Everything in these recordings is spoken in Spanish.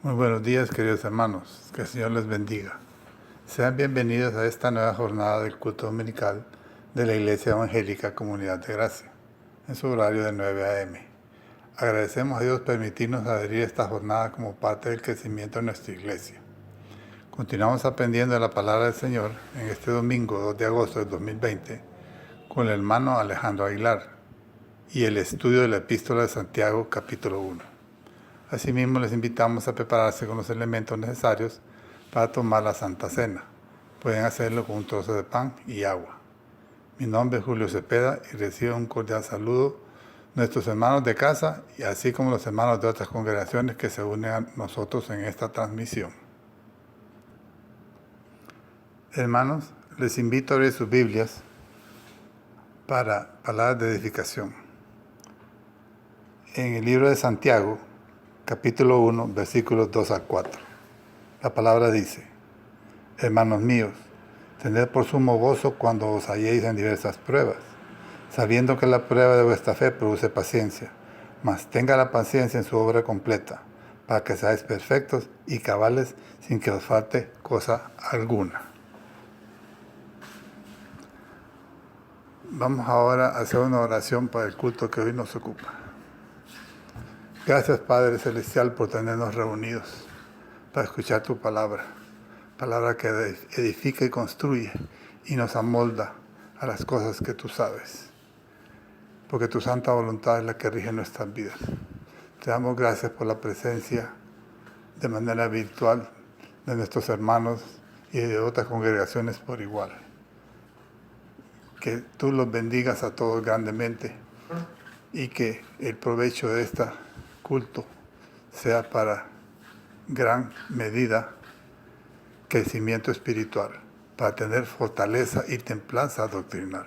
Muy buenos días, queridos hermanos. Que el Señor les bendiga. Sean bienvenidos a esta nueva jornada del culto dominical de la Iglesia Evangélica Comunidad de Gracia, en su horario de 9 a.m. Agradecemos a Dios permitirnos adherir a esta jornada como parte del crecimiento de nuestra iglesia. Continuamos aprendiendo de la palabra del Señor en este domingo 2 de agosto del 2020 con el hermano Alejandro Aguilar y el estudio de la Epístola de Santiago, capítulo 1. Asimismo, les invitamos a prepararse con los elementos necesarios para tomar la Santa Cena. Pueden hacerlo con un trozo de pan y agua. Mi nombre es Julio Cepeda y recibo un cordial saludo de nuestros hermanos de casa y así como los hermanos de otras congregaciones que se unen a nosotros en esta transmisión. Hermanos, les invito a abrir sus Biblias para palabras de edificación. En el libro de Santiago, capítulo 1, versículos 2 al 4. La palabra dice: Hermanos míos, tened por sumo gozo cuando os halléis en diversas pruebas, sabiendo que la prueba de vuestra fe produce paciencia, mas tenga la paciencia en su obra completa, para que seáis perfectos y cabales sin que os falte cosa alguna. Vamos ahora a hacer una oración para el culto que hoy nos ocupa. Gracias, Padre Celestial, por tenernos reunidos para escuchar tu palabra que edifica y construye y nos amolda a las cosas que tú sabes, porque tu santa voluntad es la que rige nuestras vidas. Te damos gracias por la presencia de manera virtual de nuestros hermanos y de otras congregaciones por igual. Que tú los bendigas a todos grandemente y que el provecho de este culto sea para gran medida crecimiento espiritual, para tener fortaleza y templanza doctrinal.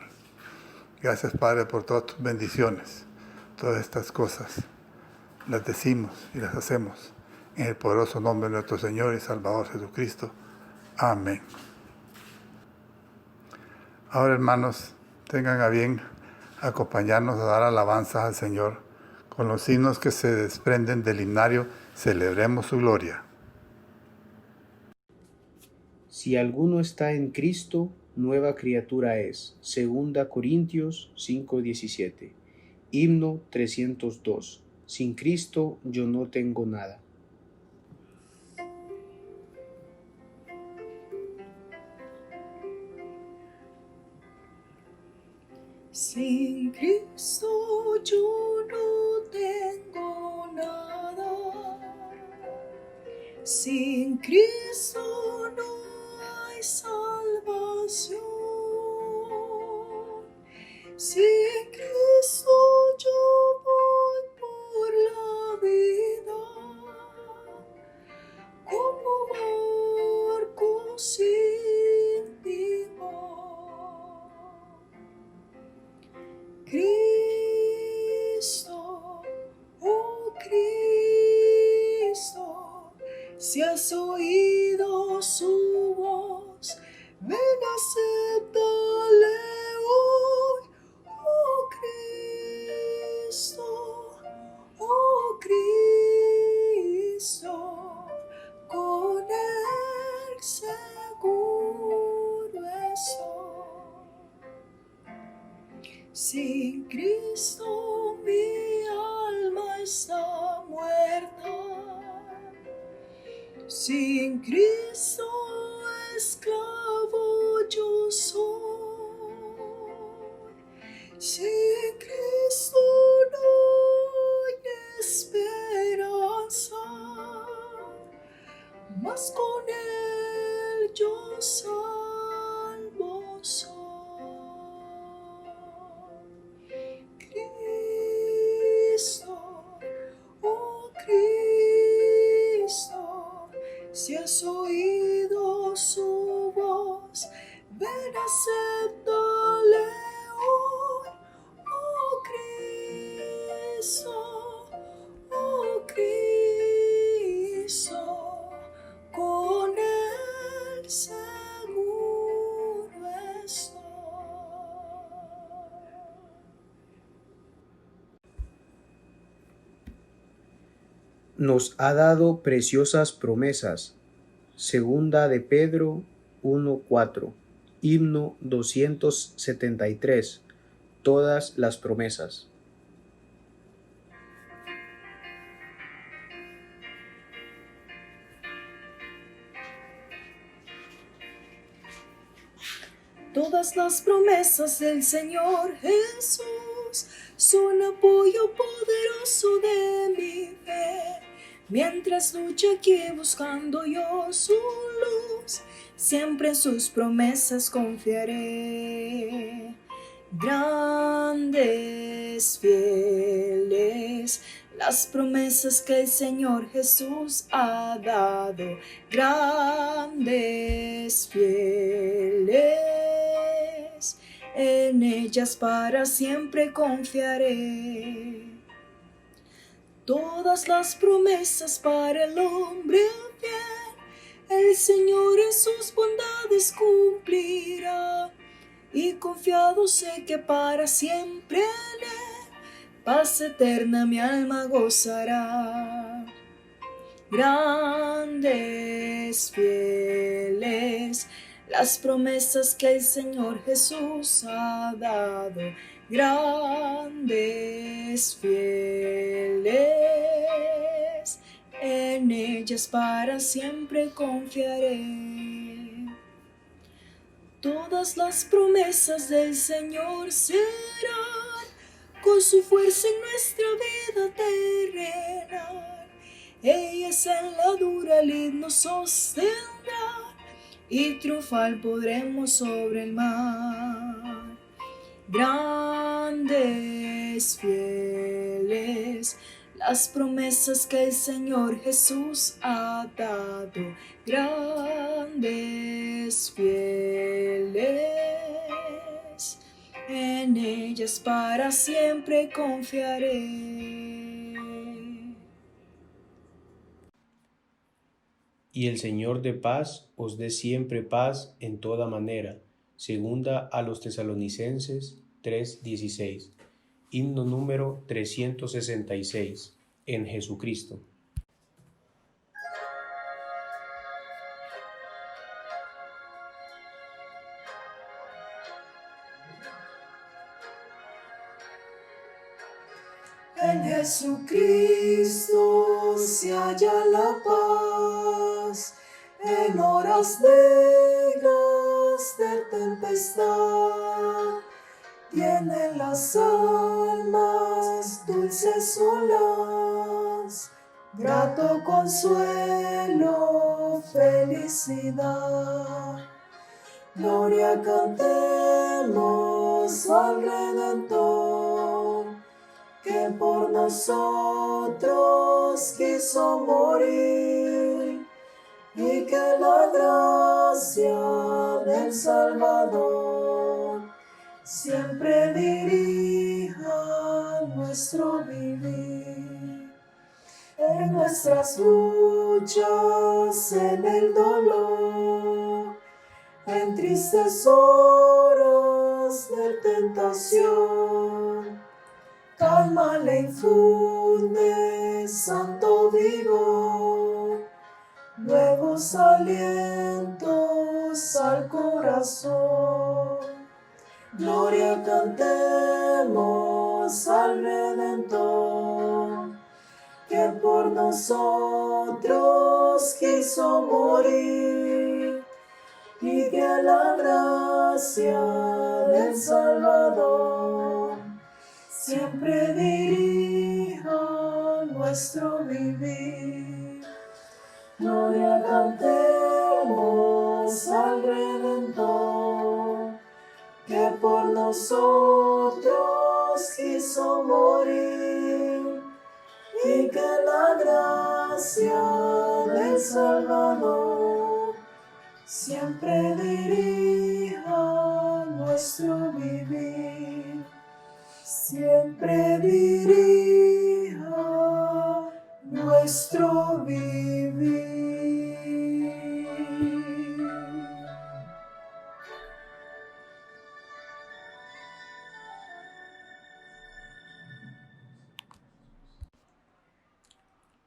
Gracias, Padre, por todas tus bendiciones. Todas estas cosas las decimos y las hacemos en el poderoso nombre de nuestro Señor y Salvador Jesucristo. Amén. Ahora, hermanos, tengan a bien acompañarnos a dar alabanzas al Señor con los signos que se desprenden del himnario Celebremos su gloria. Si alguno está en Cristo, nueva criatura es. 2 Corintios 5:17. Himno 302. Sin Cristo yo no tengo nada. Sin Cristo yo no tengo nada. Sin Cristo no hay salvación. Sin Cristo yo voy por la vida como barco sin timón. Cristo, oh Cristo, si has oído su voz, ven, acéptale hoy. Oh Cristo, con él seguro estoy. Sin Cristo mi alma está muerta. Sin Cristo esclavo yo soy. Sin Cristo no hay esperanza, mas con él yo salvo soy. Cristo, oh Cristo, si has oído su voz, ven, acéptale hoy. Oh Cristo, con él seguro estoy. nos ha dado preciosas promesas. Segunda de Pedro 1:4. Himno 273. Todas las promesas. Todas las promesas del Señor Jesús son apoyo poderoso de mi fe. Mientras lucho aquí buscando yo su luz, siempre en sus promesas confiaré. Grandes, fieles, las promesas que el Señor Jesús ha dado. Grandes, fieles, en ellas para siempre confiaré. Todas las promesas para el hombre fiel, el Señor en sus bondades cumplirá. Y confiado sé que para siempre en Él, paz eterna mi alma gozará. Grandes, fieles, las promesas que el Señor Jesús ha dado. Grandes, fieles, en ellas para siempre confiaré. Todas las promesas del Señor serán con su fuerza en nuestra vida terrenal. Ellas en la dura lid nos sostendrán y triunfar podremos sobre el mar. Grandes, fieles, las promesas que el Señor Jesús ha dado. Grandes, fieles, en ellas para siempre confiaré. Y el Señor de paz os dé siempre paz en toda manera. Segunda a los Tesalonicenses 3:16. Himno número 366. En Jesucristo. En Jesucristo se halla la paz, en horas negras de tempestad. Tienen las almas dulces olas, grato consuelo, felicidad. Gloria cantemos al Redentor, que por nosotros quiso morir, y que la gracia del Salvador siempre dirija nuestro vivir. En nuestras luchas, en el dolor, en tristes horas de tentación, calma le infunde santo vigor, nuevos alientos al corazón. Gloria cantemos al Redentor, que por nosotros quiso morir, y que la gracia del Salvador siempre dirija nuestro vivir. Gloria cantemos al Redentor, que por nosotros quiso morir, y que la gracia del Salvador siempre dirija nuestro vivir. Siempre dirija nuestro vivir.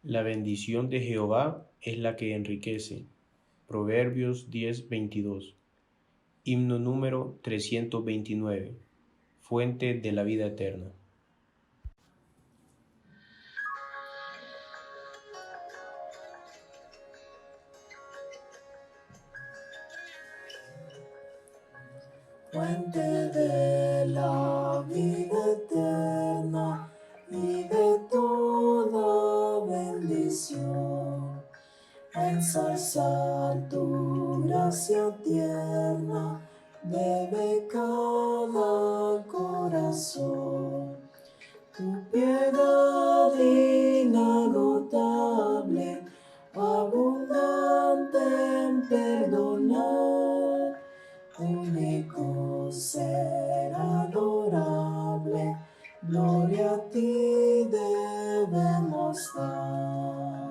La bendición de Jehová es la que enriquece. Proverbios 10:22. Himno número 329. Fuente de la vida eterna. Fuente de la vida eterna y de toda bendición, ensalzar tu gracia tierna debe cada corazón. Tu piedad inagotable, abundante en perdonar, único ser adorable, gloria a ti debemos dar.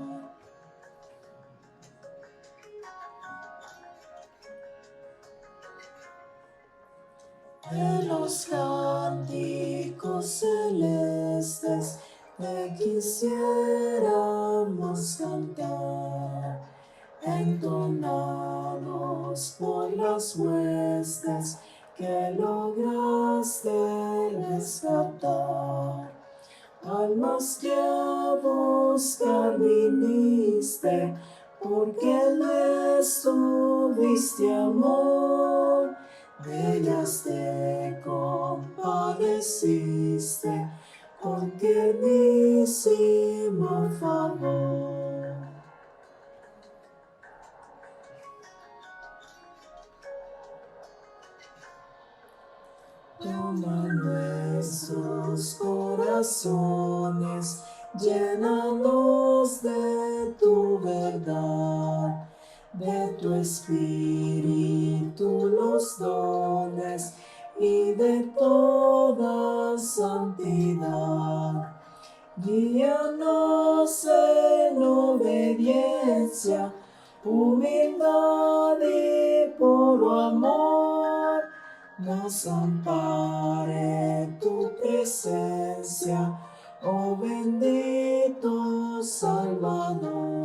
De los cánticos celestes te quisiéramos cantar, entonados por las huestes que lograste rescatar. Almas que a buscar viniste, porque les tuviste amor, de ellas te compadeciste con tiernísimo favor. Toma nuestros corazones, llénalos de tu verdad, de tu espíritu los dones y de toda santidad. Guíanos en obediencia, humildad y puro amor. Nos ampare tu presencia, oh bendito Salvador.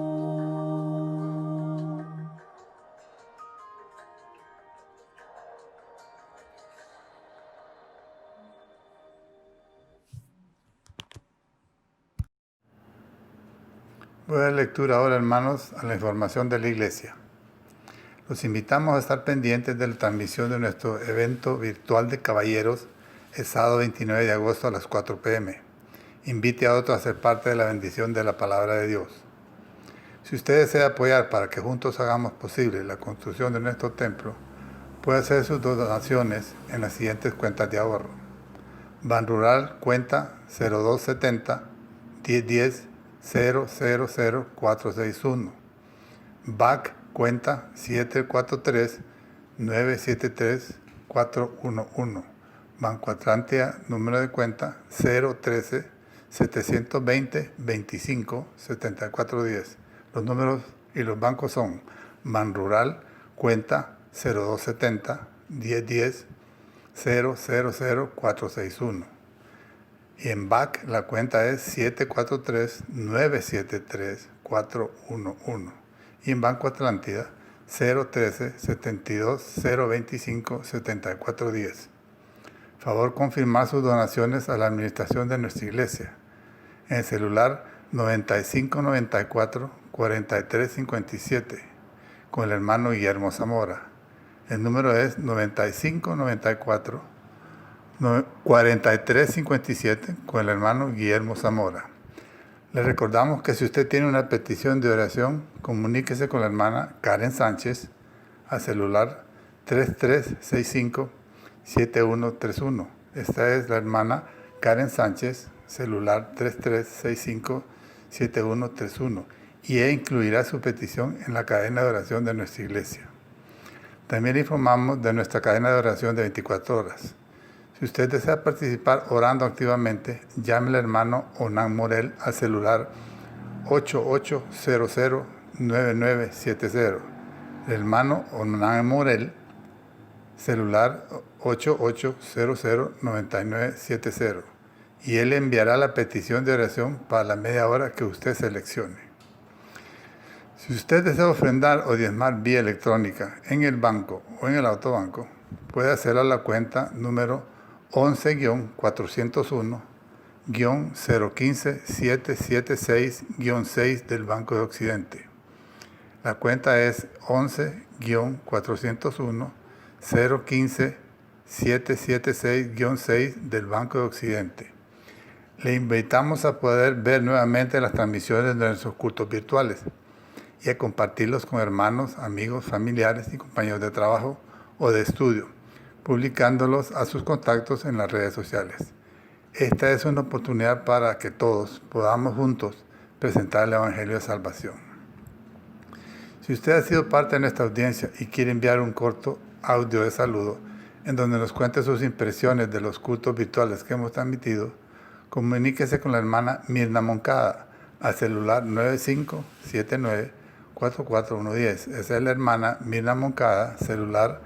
Voy a dar lectura ahora, hermanos, a la información de la Iglesia. Los invitamos a estar pendientes de la transmisión de nuestro evento virtual de caballeros el sábado 29 de agosto a las 4 p.m. Invite a otros a ser parte de la bendición de la palabra de Dios. Si usted desea apoyar para que juntos hagamos posible la construcción de nuestro templo, puede hacer sus donaciones en las siguientes cuentas de ahorro. Ban Rural, cuenta 0270 1010 000461. BAC, cuenta 743-973-411. Banco Atlántida, número de cuenta 013-720-25-7410. Los números y los bancos son Ban Rural, cuenta 0270-1010 000461. Y en BAC la cuenta es 743-973-411. Y en Banco Atlántida 013-72-025-7410. Favor confirmar sus donaciones a la administración de nuestra iglesia. En el celular 9594-4357 con el hermano Guillermo Zamora. El número es 9594-4357 con el hermano Guillermo Zamora. Le recordamos que si usted tiene una petición de oración, comuníquese con la hermana Karen Sánchez al celular 3365-7131. Esta es la hermana Karen Sánchez, celular 3365-7131, y ella incluirá su petición en la cadena de oración de nuestra iglesia. También le informamos de nuestra cadena de oración de 24 horas. Si usted desea participar orando activamente, llame al hermano Onan Morel al celular 8800-9970. El hermano Onan Morel, celular 8800-9970. y Él enviará la petición de oración para la media hora que usted seleccione. Si usted desea ofrendar o diezmar vía electrónica en el banco o en el autobanco, puede hacerlo a la cuenta número 11-401-015-776-6 del Banco de Occidente. La cuenta es 11-401-015-776-6 del Banco de Occidente. Le invitamos a poder ver nuevamente las transmisiones de nuestros cultos virtuales y a compartirlos con hermanos, amigos, familiares y compañeros de trabajo o de estudio, publicándolos a sus contactos en las redes sociales. Esta es una oportunidad para que todos podamos juntos presentar el Evangelio de Salvación. Si usted ha sido parte de nuestra audiencia y quiere enviar un corto audio de saludo en donde nos cuente sus impresiones de los cultos virtuales que hemos transmitido, comuníquese con la hermana Mirna Moncada al celular 9579-44110. Esa es la hermana Mirna Moncada, celular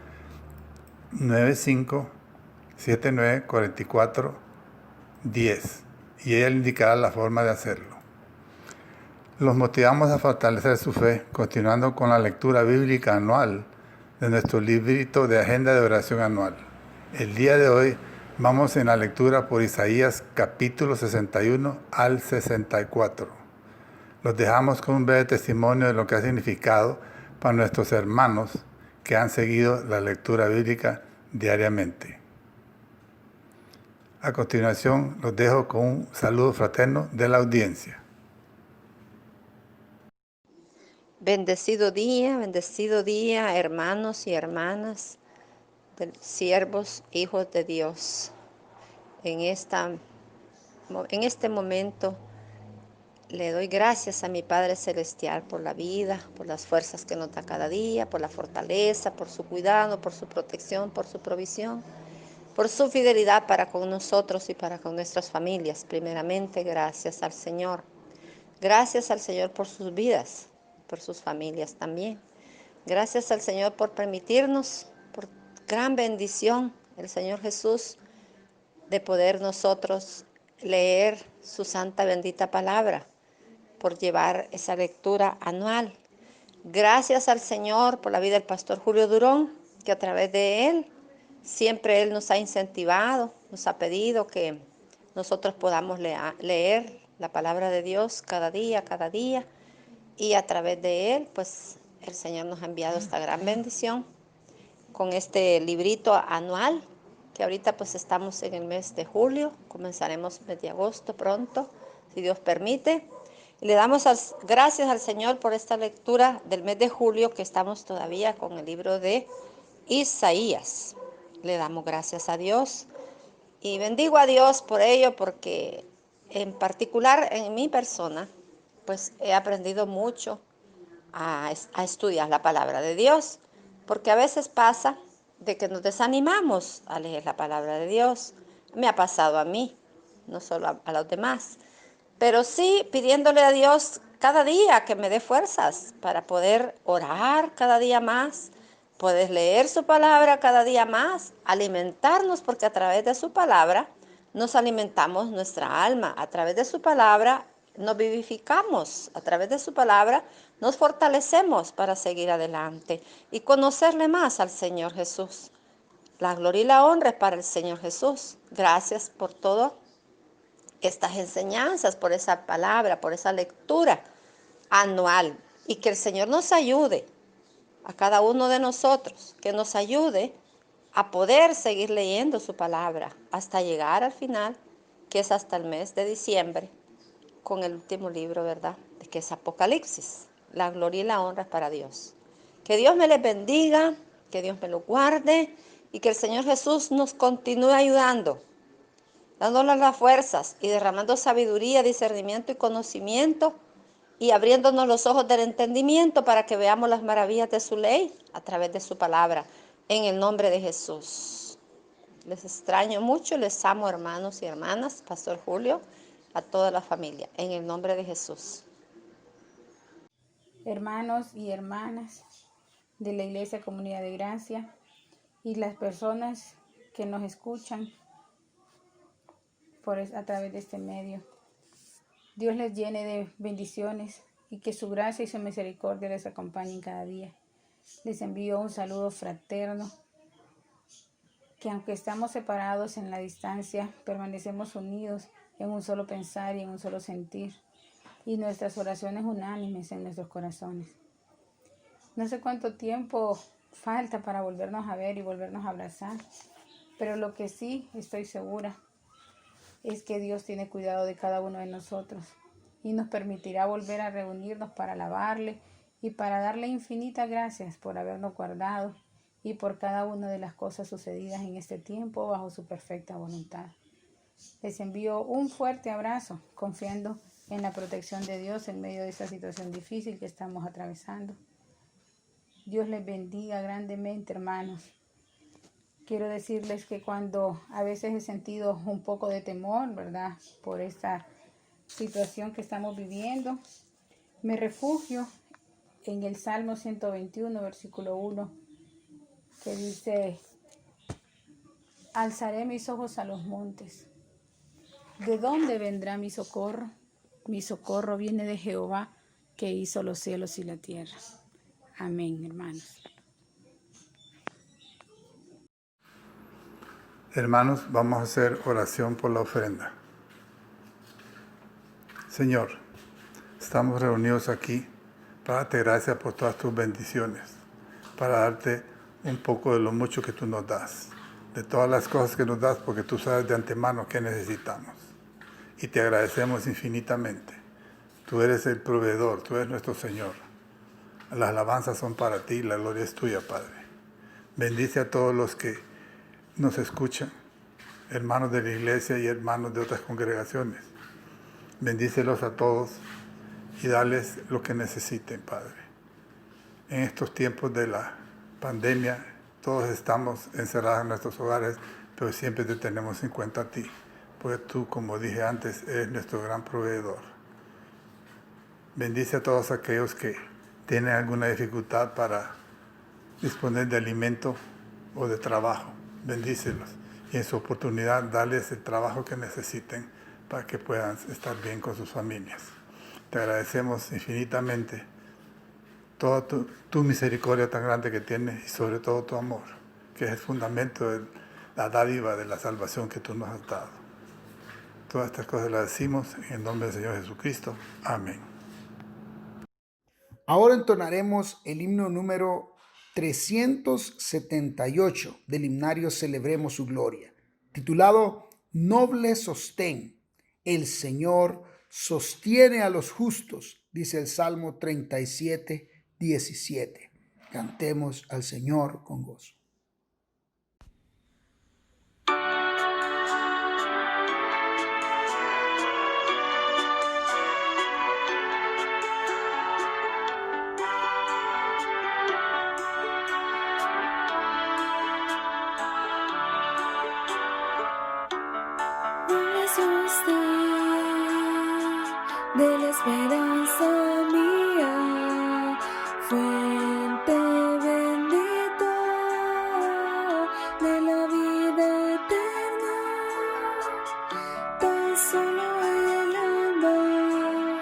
9579-4410. Y ella le indicará la forma de hacerlo. Los motivamos a fortalecer su fe continuando con la lectura bíblica anual de nuestro librito de agenda de oración anual. El día de hoy vamos en la lectura por Isaías capítulo 61 al 64. Los dejamos con un breve testimonio de lo que ha significado para nuestros hermanos que han seguido la lectura bíblica diariamente. A continuación los dejo con un saludo fraterno de la audiencia. Bendecido día, hermanos y hermanas, siervos, hijos de Dios. En este momento le doy gracias a mi Padre Celestial por la vida, por las fuerzas que nos da cada día, por la fortaleza, por su cuidado, por su protección, por su provisión, por su fidelidad para con nosotros y para con nuestras familias. Primeramente, gracias al Señor. Gracias al Señor por sus vidas, por sus familias también. Gracias al Señor por permitirnos, por gran bendición, el Señor Jesús, de poder nosotros leer su santa bendita palabra, por llevar esa lectura anual. Gracias al Señor por la vida del pastor Julio Durón, que a través de él, siempre él nos ha incentivado, nos ha pedido que nosotros podamos leer la palabra de Dios cada día, y a través de él, pues el Señor nos ha enviado esta gran bendición con este librito anual, que ahorita pues estamos en el mes de julio, comenzaremos el mes de agosto pronto, si Dios permite. Y le damos gracias al Señor por esta lectura del mes de julio, que estamos todavía con el libro de Isaías. Le damos gracias a Dios y bendigo a Dios por ello, porque en particular en mi persona, pues he aprendido mucho a estudiar la palabra de Dios, porque a veces pasa de que nos desanimamos a leer la palabra de Dios. Me ha pasado a mí, no solo a los demás, pero sí pidiéndole a Dios cada día que me dé fuerzas para poder orar cada día más, poder leer su palabra cada día más, alimentarnos, porque a través de su palabra nos alimentamos nuestra alma, a través de su palabra nos vivificamos, a través de su palabra nos fortalecemos para seguir adelante y conocerle más al Señor Jesús. La gloria y la honra es para el Señor Jesús. Gracias por todo estas enseñanzas, por esa palabra, por esa lectura anual, y que el Señor nos ayude a cada uno de nosotros, que nos ayude a poder seguir leyendo su palabra hasta llegar al final, que es hasta el mes de diciembre, con el último libro, ¿verdad?, que es Apocalipsis. La gloria y la honra es para Dios. Que Dios me les bendiga, que Dios me lo guarde y que el Señor Jesús nos continúe ayudando, dándonos las fuerzas y derramando sabiduría, discernimiento y conocimiento, y abriéndonos los ojos del entendimiento para que veamos las maravillas de su ley a través de su palabra, en el nombre de Jesús. Les extraño mucho, les amo, hermanos y hermanas, Pastor Julio, a toda la familia, en el nombre de Jesús. Hermanos y hermanas de la Iglesia Comunidad de Gracia y las personas que nos escuchan a través de este medio. Dios les llene de bendiciones y que su gracia y su misericordia les acompañen cada día. Les envío un saludo fraterno, que aunque estamos separados en la distancia, permanecemos unidos en un solo pensar y en un solo sentir, y nuestras oraciones unánimes en nuestros corazones. No sé cuánto tiempo falta para volvernos a ver y volvernos a abrazar, pero lo que sí estoy segura es que Dios tiene cuidado de cada uno de nosotros y nos permitirá volver a reunirnos para alabarle y para darle infinitas gracias por habernos guardado y por cada una de las cosas sucedidas en este tiempo bajo su perfecta voluntad. Les envío un fuerte abrazo, confiando en la protección de Dios en medio de esta situación difícil que estamos atravesando. Dios les bendiga grandemente, hermanos. Quiero decirles que cuando a veces he sentido un poco de temor, ¿verdad?, por esta situación que estamos viviendo, me refugio en el Salmo 121, versículo 1, que dice: alzaré mis ojos a los montes. ¿De dónde vendrá mi socorro? Mi socorro viene de Jehová, que hizo los cielos y la tierra. Amén, hermanos. Hermanos, vamos a hacer oración por la ofrenda. Señor, estamos reunidos aquí para darte gracias por todas tus bendiciones, para darte un poco de lo mucho que tú nos das, de todas las cosas que nos das, porque tú sabes de antemano qué necesitamos. Y te agradecemos infinitamente. Tú eres el proveedor, tú eres nuestro Señor. Las alabanzas son para ti, la gloria es tuya, Padre. Bendice a todos los que nos escuchan, hermanos de la iglesia y hermanos de otras congregaciones. Bendícelos a todos y dales lo que necesiten, Padre. En estos tiempos de la pandemia, todos estamos encerrados en nuestros hogares, pero siempre te tenemos en cuenta a ti, porque tú, como dije antes, eres nuestro gran proveedor. Bendice a todos aquellos que tienen alguna dificultad para disponer de alimento o de trabajo. Bendícelos y en su oportunidad dales el trabajo que necesiten para que puedan estar bien con sus familias. Te agradecemos infinitamente toda tu misericordia tan grande que tienes y sobre todo tu amor, que es el fundamento de la dádiva de la salvación que tú nos has dado. Todas estas cosas las decimos en el nombre del Señor Jesucristo. Amén. Ahora entonaremos el himno número 378 del himnario Celebremos su Gloria, titulado Noble Sostén. El Señor sostiene a los justos, dice el Salmo 37, 17. Cantemos al Señor con gozo. De la esperanza mía, fuente bendita de la vida eterna, tan solo el alma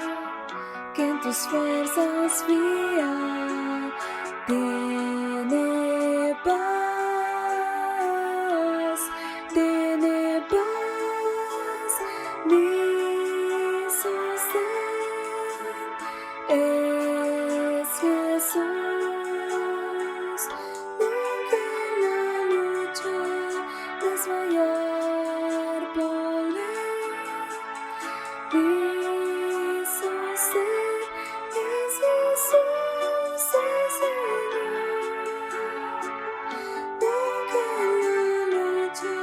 que en tus fuerzas fía tiene paz, tiene paz. Es Jesús, nunca en la lucha desmayar por él. Mi sostén es Jesús, el Señor, nunca en la lucha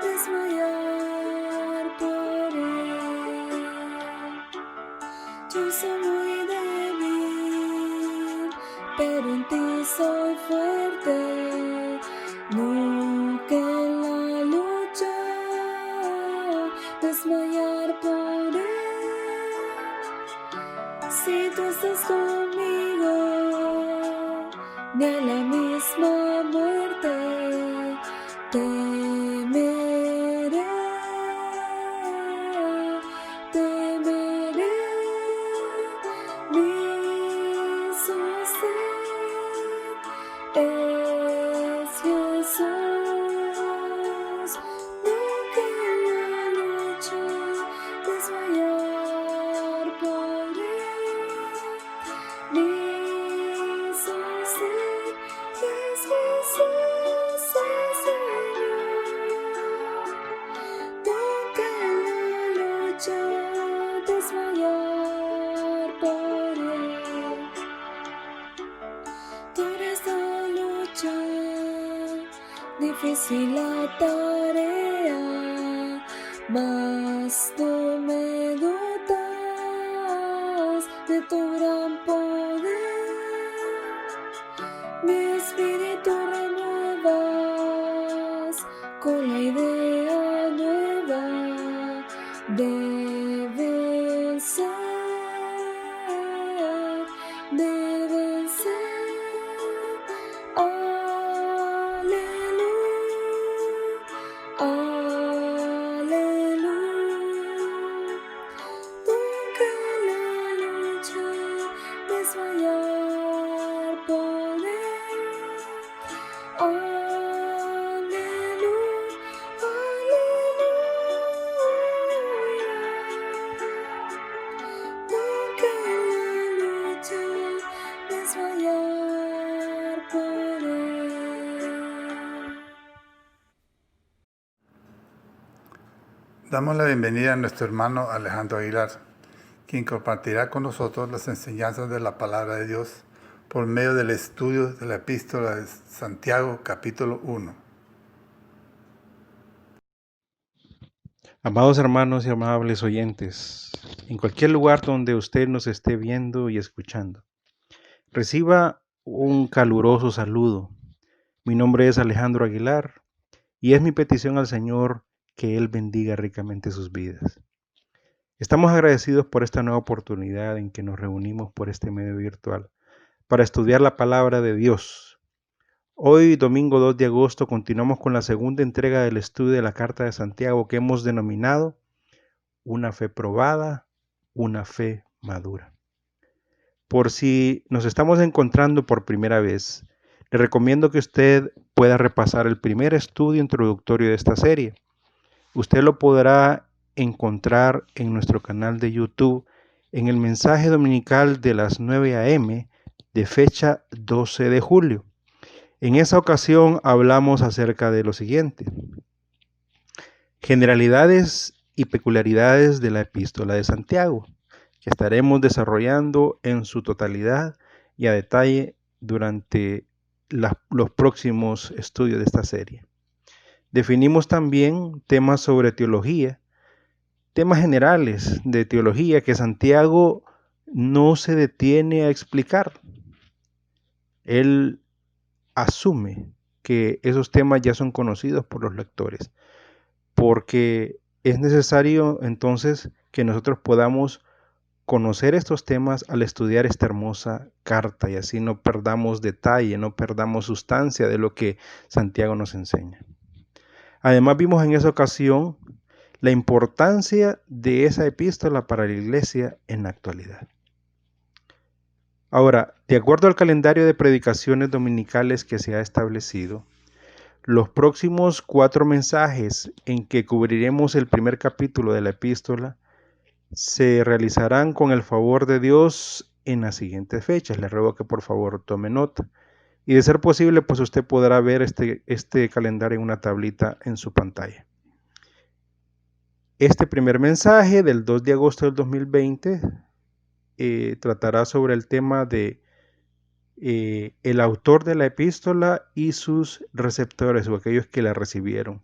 desmayar por él. Yo soy muy débil, pero en ti soy fuerte. Nunca en la lucha desmayar por él. Si tú estás conmigo, ni a la misma muerte temeré. difícil la tarea, mas tú me dotas de tu gran poder. Mi espíritu renuevas con la idea nueva de vencer, de vencer. Aleluya, aleluya. Nunca la lucha desmayar poder. Aleluya, aleluya. Nunca la lucha desmayar poder. Damos la bienvenida a nuestro hermano Alejandro Aguilar, quien compartirá con nosotros las enseñanzas de la palabra de Dios por medio del estudio de la epístola de Santiago, capítulo 1. Amados hermanos y amables oyentes, en cualquier lugar donde usted nos esté viendo y escuchando, reciba un caluroso saludo. Mi nombre es Alejandro Aguilar y es mi petición al Señor que Él bendiga ricamente sus vidas. Estamos agradecidos por esta nueva oportunidad en que nos reunimos por este medio virtual para estudiar la palabra de Dios. Hoy, domingo 2 de agosto, continuamos con la segunda entrega del estudio de la Carta de Santiago que hemos denominado Una fe probada, una fe madura. Por si nos estamos encontrando por primera vez, le recomiendo que usted pueda repasar el primer estudio introductorio de esta serie. Usted lo podrá encontrar en nuestro canal de YouTube en el mensaje dominical de las 9 a.m. de fecha 12 de julio. En esa ocasión hablamos acerca de lo siguiente: generalidades y peculiaridades de la epístola de Santiago, que estaremos desarrollando en su totalidad y a detalle durante los próximos estudios de esta serie. Definimos también temas sobre teología, temas generales de teología que Santiago no se detiene a explicar. Él asume que esos temas ya son conocidos por los lectores, porque es necesario entonces que nosotros podamos conocer estos temas al estudiar esta hermosa carta y así no perdamos detalle, no perdamos sustancia de lo que Santiago nos enseña. Además vimos en esa ocasión la importancia de esa epístola para la iglesia en la actualidad. Ahora, de acuerdo al calendario de predicaciones dominicales que se ha establecido, los próximos 4 mensajes en que cubriremos el primer capítulo de la epístola se realizarán con el favor de Dios en las siguientes fechas. Le ruego que por favor tome nota. Y de ser posible, pues usted podrá ver este calendario en una tablita en su pantalla. Este primer mensaje del 2 de agosto del 2020 tratará sobre el tema de el autor de la epístola y sus receptores o aquellos que la recibieron.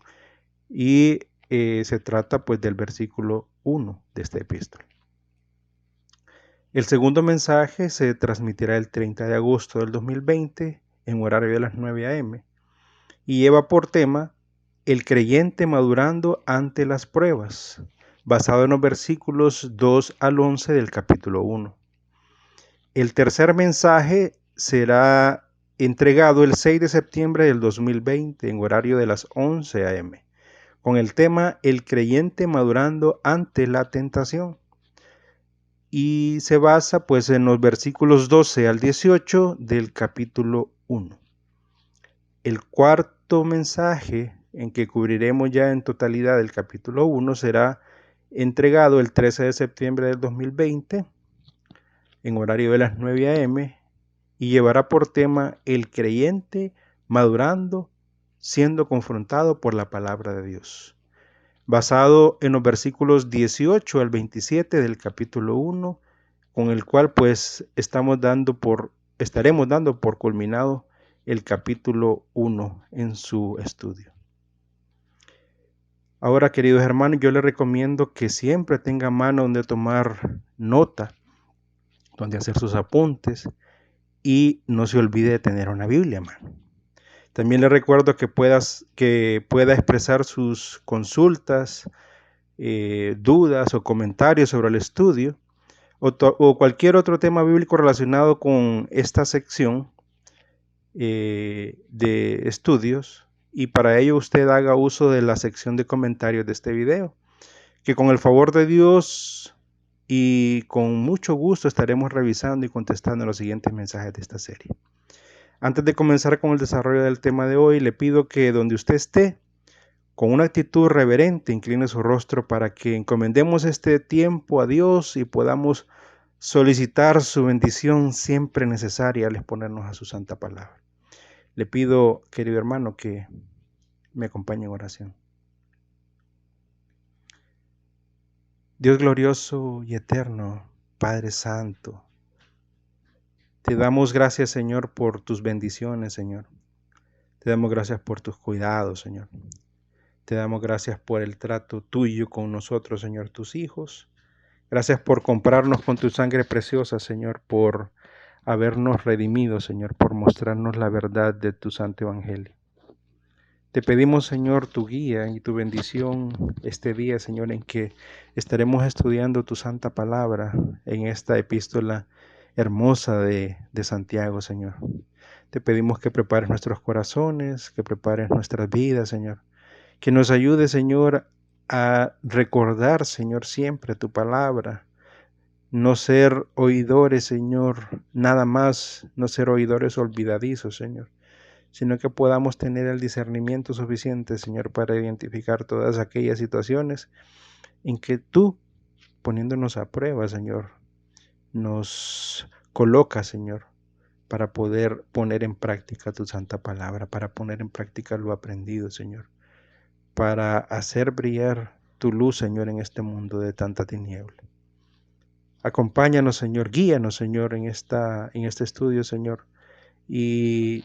Y se trata pues del versículo 1 de esta epístola. El segundo mensaje se transmitirá el 30 de agosto del 2020 en horario de las 9 a.m. y lleva por tema el creyente madurando ante las pruebas, basado en los versículos 2 al 11 del capítulo 1. El tercer mensaje será entregado el 6 de septiembre del 2020 en horario de las 11 a.m. con el tema El creyente madurando ante la tentación. Y se basa pues en los versículos 12 al 18 del capítulo 1. El cuarto mensaje en que cubriremos ya en totalidad el capítulo 1 será entregado el 13 de septiembre del 2020 en horario de las 9 a.m. y llevará por tema El creyente madurando siendo confrontado por la palabra de Dios, basado en los versículos 18 al 27 del capítulo 1, con el cual pues estaremos dando por culminado el capítulo 1 en su estudio. Ahora, queridos hermanos, yo les recomiendo que siempre tengan mano donde tomar nota, donde hacer sus apuntes, y no se olvide de tener una Biblia, hermano. También les recuerdo que pueda expresar sus consultas, dudas o comentarios sobre el estudio o cualquier otro tema bíblico relacionado con esta sección de estudios, y para ello usted haga uso de la sección de comentarios de este video, que con el favor de Dios y con mucho gusto estaremos revisando y contestando los siguientes mensajes de esta serie. Antes de comenzar con el desarrollo del tema de hoy, le pido que donde usted esté, con una actitud reverente, incline su rostro para que encomendemos este tiempo a Dios y podamos solicitar su bendición siempre necesaria al exponernos a su santa palabra. Le pido, querido hermano, que me acompañe en oración. Dios glorioso y eterno, Padre Santo, te damos gracias, Señor, por tus bendiciones, Señor. Te damos gracias por tus cuidados, Señor. Te damos gracias por el trato tuyo con nosotros, Señor, tus hijos. Gracias por comprarnos con tu sangre preciosa, Señor, por habernos redimido, Señor, por mostrarnos la verdad de tu santo evangelio. Te pedimos, Señor, tu guía y tu bendición este día, Señor, en que estaremos estudiando tu santa palabra en esta epístola hermosa de Santiago, Señor. Te pedimos que prepares nuestros corazones, que prepares nuestras vidas, Señor. Que nos ayude, Señor, a recordar, Señor, siempre tu palabra. No ser oidores, Señor, nada más, no ser oidores olvidadizos, Señor, sino que podamos tener el discernimiento suficiente, Señor, para identificar todas aquellas situaciones en que tú, poniéndonos a prueba, Señor, nos coloca, Señor, para poder poner en práctica tu santa palabra, para poner en práctica lo aprendido, Señor, para hacer brillar tu luz, Señor, en este mundo de tanta tiniebla. Acompáñanos, Señor, guíanos, Señor, en este estudio, Señor, y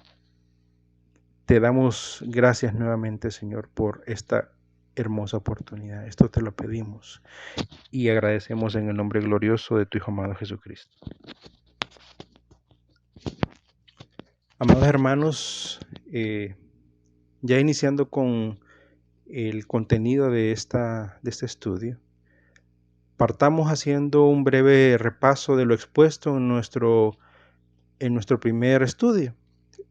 te damos gracias nuevamente, Señor, por esta hermosa oportunidad. Esto te lo pedimos y agradecemos en el nombre glorioso de tu Hijo amado Jesucristo. Amados hermanos, ya iniciando con el contenido de este estudio, partamos haciendo un breve repaso de lo expuesto en nuestro primer estudio.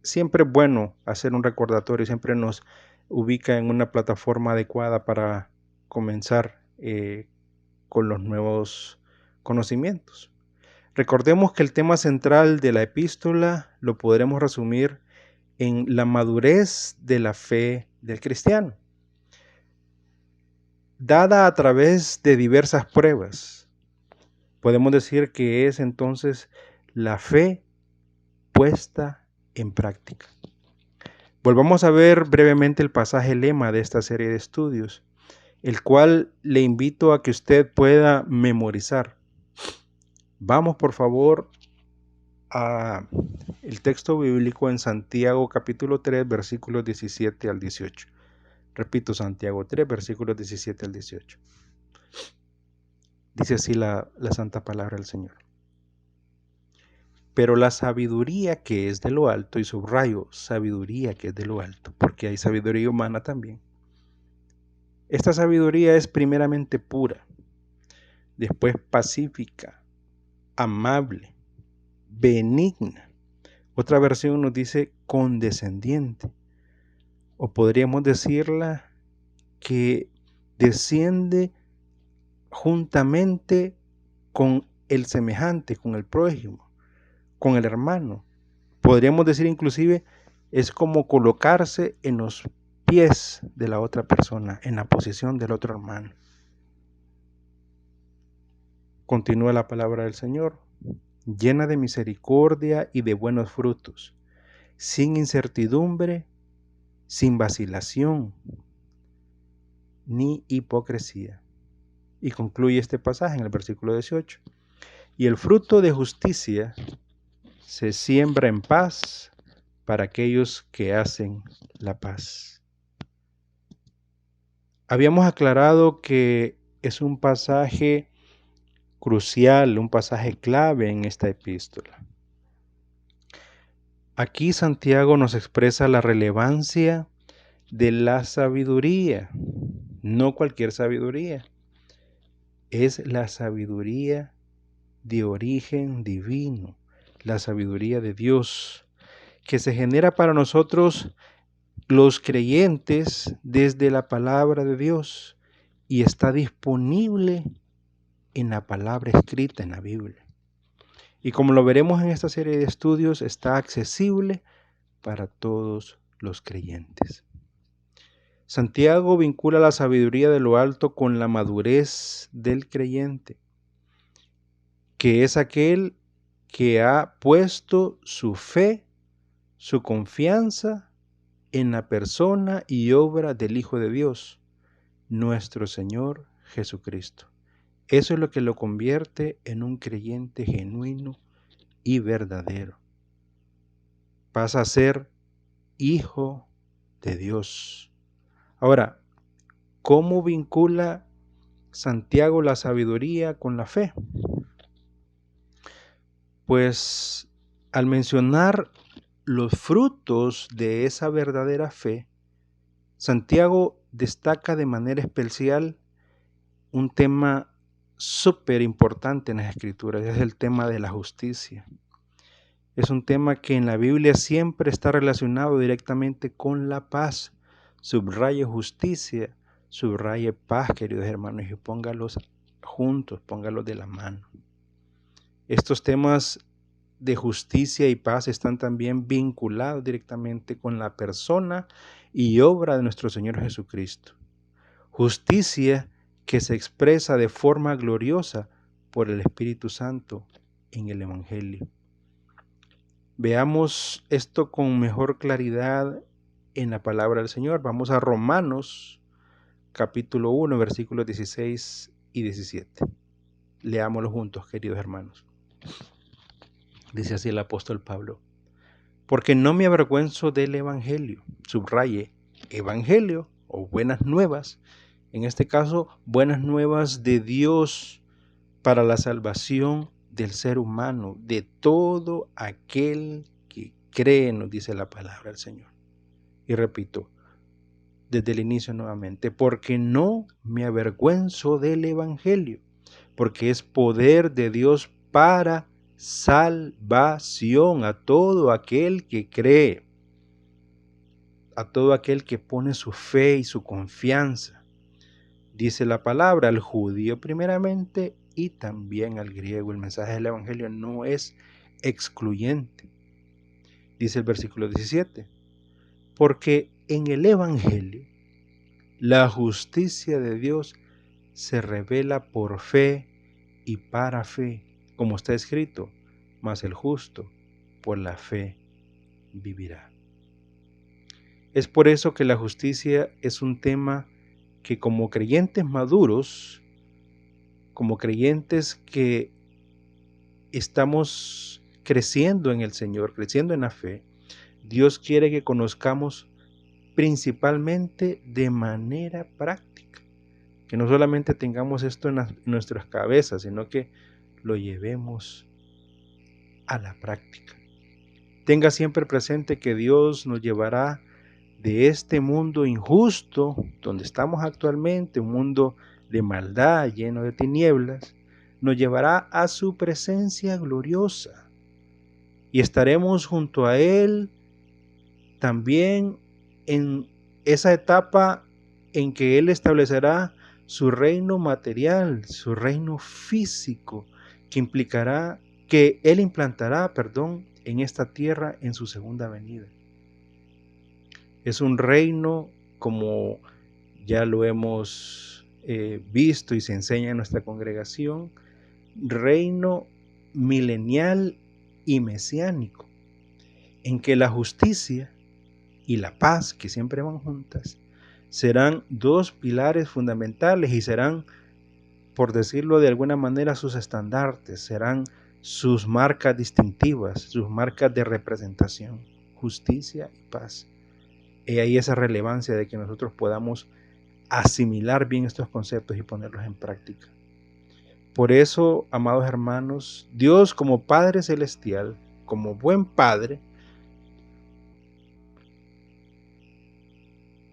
Siempre es bueno hacer un recordatorio, siempre nos ubica en una plataforma adecuada para comenzar con los nuevos conocimientos. Recordemos que el tema central de la epístola lo podremos resumir en la madurez de la fe del cristiano, dada a través de diversas pruebas. Podemos decir que es entonces la fe puesta en práctica. Volvamos a ver brevemente el pasaje lema de esta serie de estudios, el cual le invito a que usted pueda memorizar. Vamos, por favor, a el texto bíblico en Santiago capítulo 3, versículos 17 al 18. Repito, Santiago 3, versículos 17 al 18. Dice así la santa palabra del Señor. Pero la sabiduría que es de lo alto, y subrayo, sabiduría que es de lo alto, porque hay sabiduría humana también. Esta sabiduría es primeramente pura, después pacífica, amable, benigna. Otra versión nos dice condescendiente, o podríamos decirla que desciende juntamente con el semejante, con el prójimo, con el hermano. Podríamos decir inclusive es como colocarse en los pies de la otra persona, en la posición del otro hermano. Continúa la palabra del Señor, llena de misericordia y de buenos frutos, sin incertidumbre, sin vacilación, ni hipocresía. Y concluye este pasaje en el versículo 18. Y el fruto de justicia se siembra en paz para aquellos que hacen la paz. Habíamos aclarado que es un pasaje crucial, un pasaje clave en esta epístola. Aquí Santiago nos expresa la relevancia de la sabiduría, no cualquier sabiduría, es la sabiduría de origen divino, la sabiduría de Dios, que se genera para nosotros los creyentes desde la palabra de Dios y está disponible en la palabra escrita en la Biblia. Y como lo veremos en esta serie de estudios, está accesible para todos los creyentes. Santiago vincula la sabiduría de lo alto con la madurez del creyente, que es aquel que ha puesto su fe, su confianza en la persona y obra del Hijo de Dios, nuestro Señor Jesucristo. Eso es lo que lo convierte en un creyente genuino y verdadero. Pasa a ser hijo de Dios. Ahora, ¿cómo vincula Santiago la sabiduría con la fe? Pues al mencionar los frutos de esa verdadera fe, Santiago destaca de manera especial un tema súper importante en las Escrituras, es el tema de la justicia. Es un tema que en la Biblia siempre está relacionado directamente con la paz. Subraye justicia, subraye paz, queridos hermanos, y póngalos juntos, póngalos de la mano. Estos temas de justicia y paz están también vinculados directamente con la persona y obra de nuestro Señor Jesucristo. Justicia que se expresa de forma gloriosa por el Espíritu Santo en el Evangelio. Veamos esto con mejor claridad en la palabra del Señor. Vamos a Romanos capítulo 1, versículos 16 y 17. Leámoslo juntos, queridos hermanos. Dice así el apóstol Pablo: porque no me avergüenzo del Evangelio. Subraye, Evangelio o buenas nuevas. En este caso, buenas nuevas de Dios para la salvación del ser humano, de todo aquel que cree, nos dice la palabra del Señor. Y repito, desde el inicio nuevamente, porque no me avergüenzo del Evangelio, porque es poder de Dios para salvación a todo aquel que cree, a todo aquel que pone su fe y su confianza. Dice la palabra, al judío primeramente y también al griego. El mensaje del Evangelio no es excluyente. Dice el versículo 17, porque en el Evangelio la justicia de Dios se revela por fe y para fe, como está escrito, mas el justo por la fe vivirá. Es por eso que la justicia es un tema que como creyentes maduros, como creyentes que estamos creciendo en el Señor, creciendo en la fe, Dios quiere que conozcamos principalmente de manera práctica, que no solamente tengamos esto en nuestras cabezas, sino que lo llevemos a la práctica. Tenga siempre presente que Dios nos llevará de este mundo injusto donde estamos actualmente, un mundo de maldad lleno de tinieblas, nos llevará a su presencia gloriosa y estaremos junto a Él también en esa etapa en que Él establecerá su reino material, su reino físico, que Él implantará, en esta tierra en su segunda venida. Es un reino, como ya lo hemos visto y se enseña en nuestra congregación, reino milenial y mesiánico, en que la justicia y la paz, que siempre van juntas, serán dos pilares fundamentales y serán, por decirlo de alguna manera, sus estandartes, serán sus marcas distintivas, sus marcas de representación. justicia y paz. Y ahí esa relevancia de que nosotros podamos asimilar bien estos conceptos y ponerlos en práctica. Por eso, amados hermanos, Dios como Padre Celestial, como buen Padre,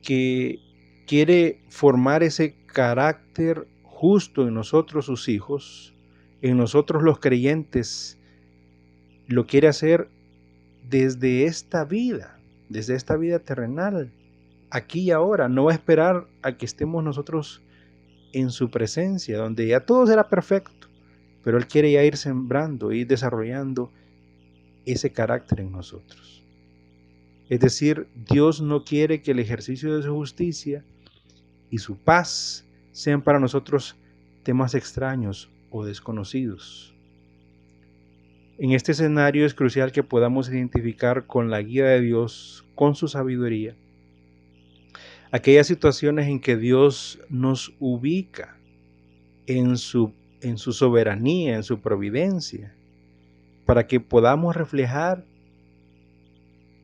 que quiere formar ese carácter justo en nosotros sus hijos, en nosotros los creyentes, lo quiere hacer desde esta vida terrenal, aquí y ahora. No va a esperar a que estemos nosotros en su presencia, donde ya todo será perfecto, pero Él quiere ya ir sembrando, ir desarrollando ese carácter en nosotros. Es decir, Dios no quiere que el ejercicio de su justicia y su paz sean para nosotros temas extraños o desconocidos. En este escenario es crucial que podamos identificar con la guía de Dios, con su sabiduría, aquellas situaciones en que Dios nos ubica en su soberanía, en su providencia, para que podamos reflejar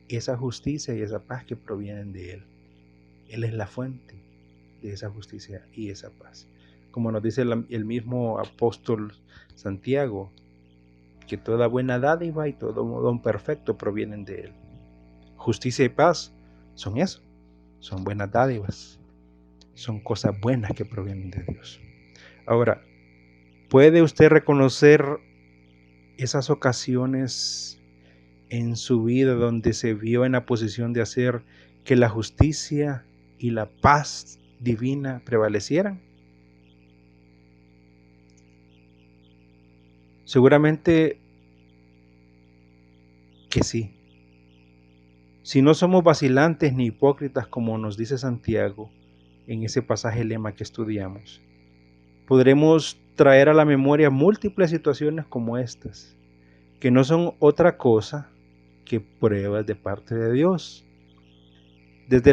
esa justicia y esa paz que provienen de Él. Él es la fuente de esa justicia y esa paz. Como nos dice el mismo apóstol Santiago, que toda buena dádiva y todo don perfecto provienen de Él. Justicia y paz son eso, son buenas dádivas, son cosas buenas que provienen de Dios. Ahora, ¿puede usted reconocer esas ocasiones en su vida donde se vio en la posición de hacer que la justicia y la paz divina prevalecieran? Seguramente que sí. Si no somos vacilantes ni hipócritas, como nos dice Santiago en ese pasaje lema que estudiamos, podremos traer a la memoria múltiples situaciones como estas, que no son otra cosa que pruebas de parte de Dios. Desde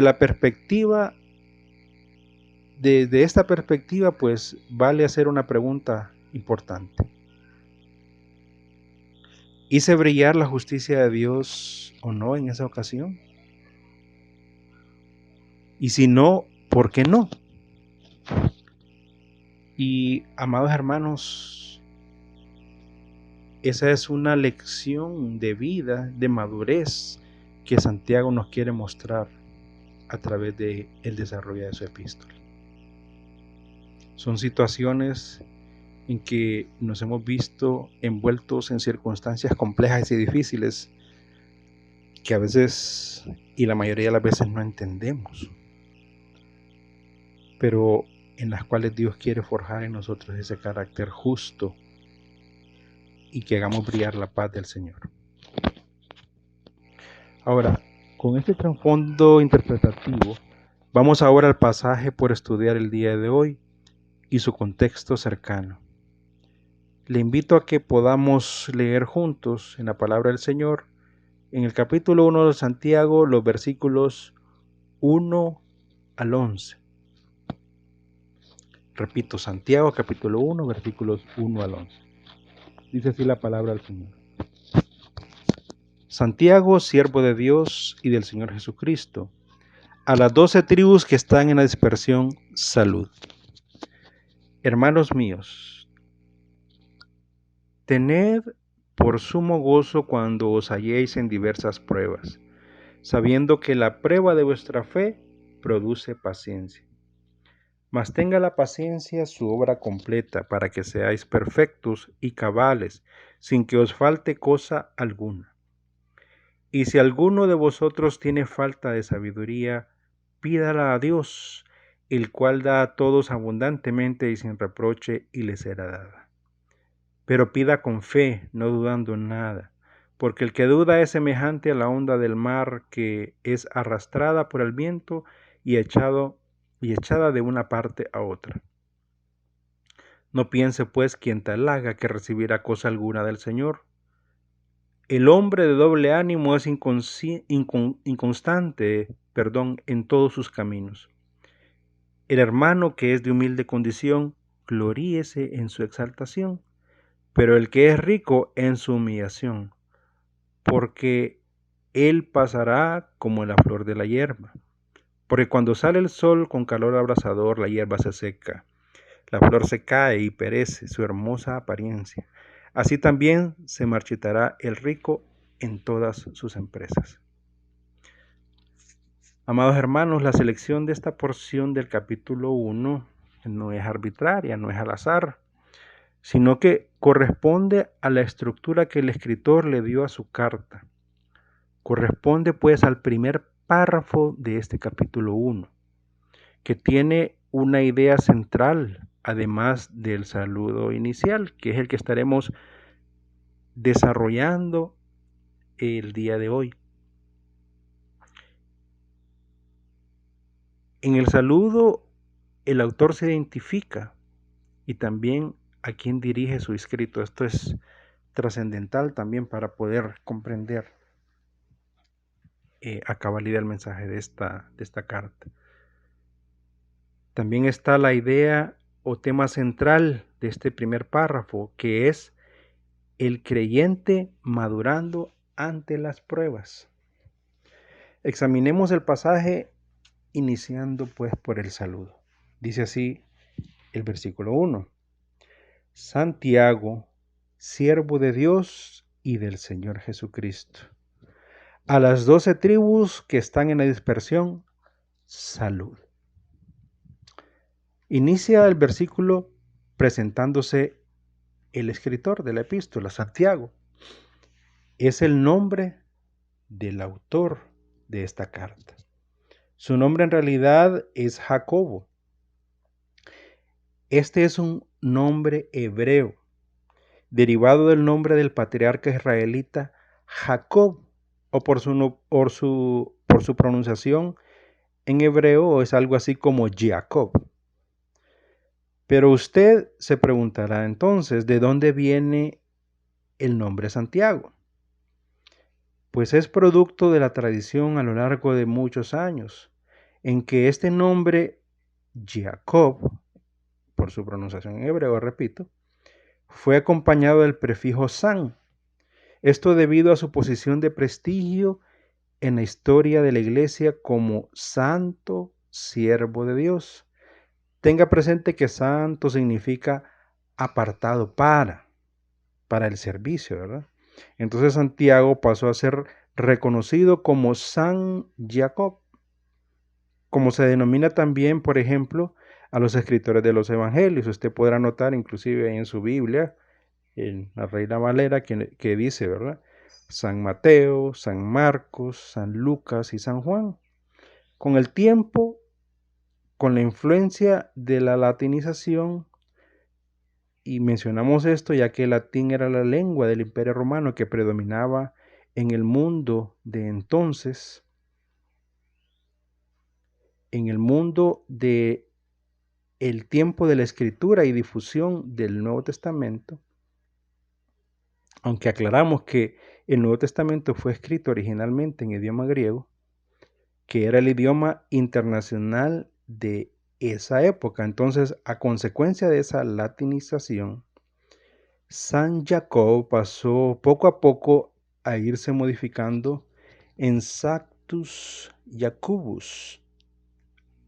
esta perspectiva, pues vale hacer una pregunta importante. ¿Hice brillar la justicia de Dios o no en esa ocasión? Y si no, ¿por qué no? Y, amados hermanos, esa es una lección de vida, de madurez, que Santiago nos quiere mostrar a través del desarrollo de su epístola. Son situaciones en que nos hemos visto envueltos en circunstancias complejas y difíciles que a veces, y la mayoría de las veces, no entendemos, pero en las cuales Dios quiere forjar en nosotros ese carácter justo y que hagamos brillar la paz del Señor. Ahora, con este trasfondo interpretativo, vamos ahora al pasaje por estudiar el día de hoy y su contexto cercano. Le invito a que podamos leer juntos en la palabra del Señor, en el capítulo 1 de Santiago, los versículos 1 al 11. Repito, Santiago capítulo 1, versículos 1 al 11. Dice así la palabra del Señor. Santiago, siervo de Dios y del Señor Jesucristo, a las 12 tribus que están en la dispersión, salud. Hermanos míos, tened por sumo gozo cuando os halléis en diversas pruebas, sabiendo que la prueba de vuestra fe produce paciencia. Mas tenga la paciencia su obra completa, para que seáis perfectos y cabales, sin que os falte cosa alguna. Y si alguno de vosotros tiene falta de sabiduría, pídala a Dios, el cual da a todos abundantemente y sin reproche, y le será dada. Pero pida con fe, no dudando nada, porque el que duda es semejante a la onda del mar, que es arrastrada por el viento y echada de una parte a otra. No piense pues quien tal haga que recibirá cosa alguna del Señor. El hombre de doble ánimo es inconstante en todos sus caminos. El hermano que es de humilde condición, gloríese en su exaltación, pero el que es rico en su humillación, porque él pasará como la flor de la hierba. Porque cuando sale el sol con calor abrasador, la hierba se seca, la flor se cae y perece su hermosa apariencia. Así también se marchitará el rico en todas sus empresas. Amados hermanos, la selección de esta porción del capítulo 1 no es arbitraria, no es al azar, sino que corresponde a la estructura que el escritor le dio a su carta. Corresponde pues al primer párrafo de este capítulo 1, que tiene una idea central, además del saludo inicial, que es el que estaremos desarrollando el día de hoy. En el saludo, el autor se identifica y también a quién dirige su escrito. Esto es trascendental también para poder comprender a cabalidad el mensaje de esta carta. También está la idea o tema central de este primer párrafo, que es el creyente madurando ante las pruebas. Examinemos el pasaje iniciando pues por el saludo. Dice así el versículo 1. Santiago, siervo de Dios y del Señor Jesucristo. A las 12 tribus que están en la dispersión, salud. Inicia el versículo presentándose el escritor de la epístola, Santiago. Es el nombre del autor de esta carta. Su nombre en realidad es Jacobo. Este es un nombre hebreo, derivado del nombre del patriarca israelita Jacob, o por su pronunciación en hebreo es algo así como Jacob. Pero usted se preguntará entonces, ¿de dónde viene el nombre Santiago? Pues es producto de la tradición a lo largo de muchos años, en que este nombre Jacob, por su pronunciación en hebreo, repito, fue acompañado del prefijo san. Esto debido a su posición de prestigio en la historia de la iglesia como santo siervo de Dios. Tenga presente que santo significa apartado para el servicio, ¿verdad? Entonces Santiago pasó a ser reconocido como San Jacob, como se denomina también, por ejemplo, a los escritores de los evangelios. Usted podrá notar inclusive en su Biblia, en la Reina Valera, que dice, ¿verdad? San Mateo, San Marcos, San Lucas y San Juan. Con el tiempo, con la influencia de la latinización, y mencionamos esto ya que el latín era la lengua del Imperio Romano que predominaba en el mundo de entonces, en el mundo de el tiempo de la escritura y difusión del Nuevo Testamento, aunque aclaramos que el Nuevo Testamento fue escrito originalmente en idioma griego, que era el idioma internacional de esa época. Entonces, a consecuencia de esa latinización, San Jacob pasó poco a poco a irse modificando en Sanctus Jacobus.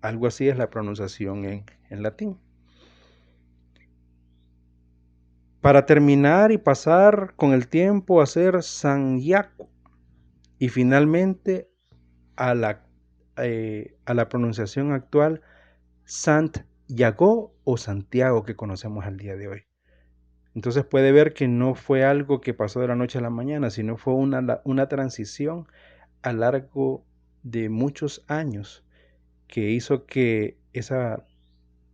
Algo así es la pronunciación en latín. Para terminar y pasar con el tiempo a ser San Jacob. Y finalmente a la pronunciación actual Santiago o Santiago que conocemos al día de hoy. Entonces puede ver que no fue algo que pasó de la noche a la mañana, sino fue una transición a lo largo de muchos años que hizo que esa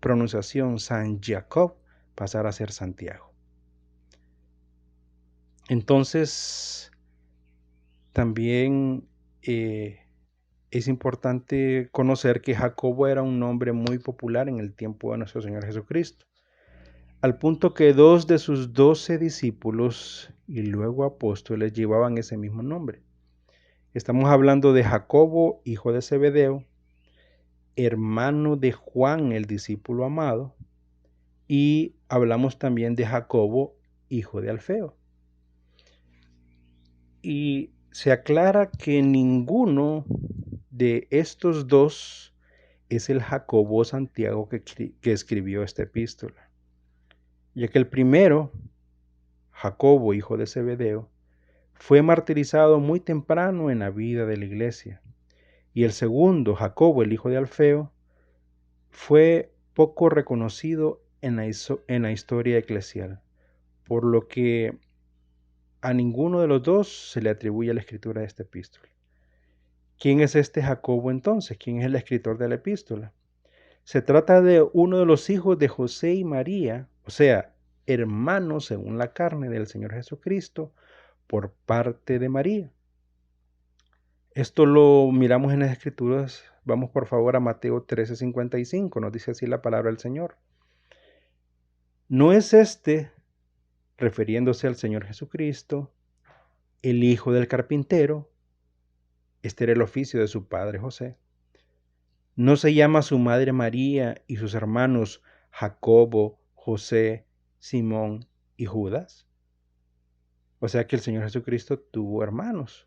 pronunciación San Jacob pasara a ser Santiago. Entonces, también es importante conocer que Jacobo era un nombre muy popular en el tiempo de nuestro Señor Jesucristo, al punto que 2 de sus 12 discípulos y luego apóstoles llevaban ese mismo nombre. Estamos hablando de Jacobo, hijo de Zebedeo, hermano de Juan, el discípulo amado, y hablamos también de Jacobo, hijo de Alfeo. Y se aclara que ninguno de estos dos es el Jacobo o Santiago que escribió esta epístola, ya que el primero, Jacobo, hijo de Zebedeo, fue martirizado muy temprano en la vida de la iglesia, y el segundo, Jacobo, el hijo de Alfeo, fue poco reconocido en la historia eclesial, por lo que a ninguno de los dos se le atribuye la escritura de esta epístola. ¿Quién es este Jacobo entonces? ¿Quién es el escritor de la epístola? Se trata de uno de los hijos de José y María, o sea, hermanos según la carne del Señor Jesucristo, por parte de María. Esto lo miramos en las Escrituras. Vamos por favor a Mateo 13:55, nos dice así la palabra del Señor. ¿No es este, refiriéndose al Señor Jesucristo, el hijo del carpintero? Este era el oficio de su padre José. ¿No se llama su madre María y sus hermanos Jacobo, José, Simón y Judas? O sea que el Señor Jesucristo tuvo hermanos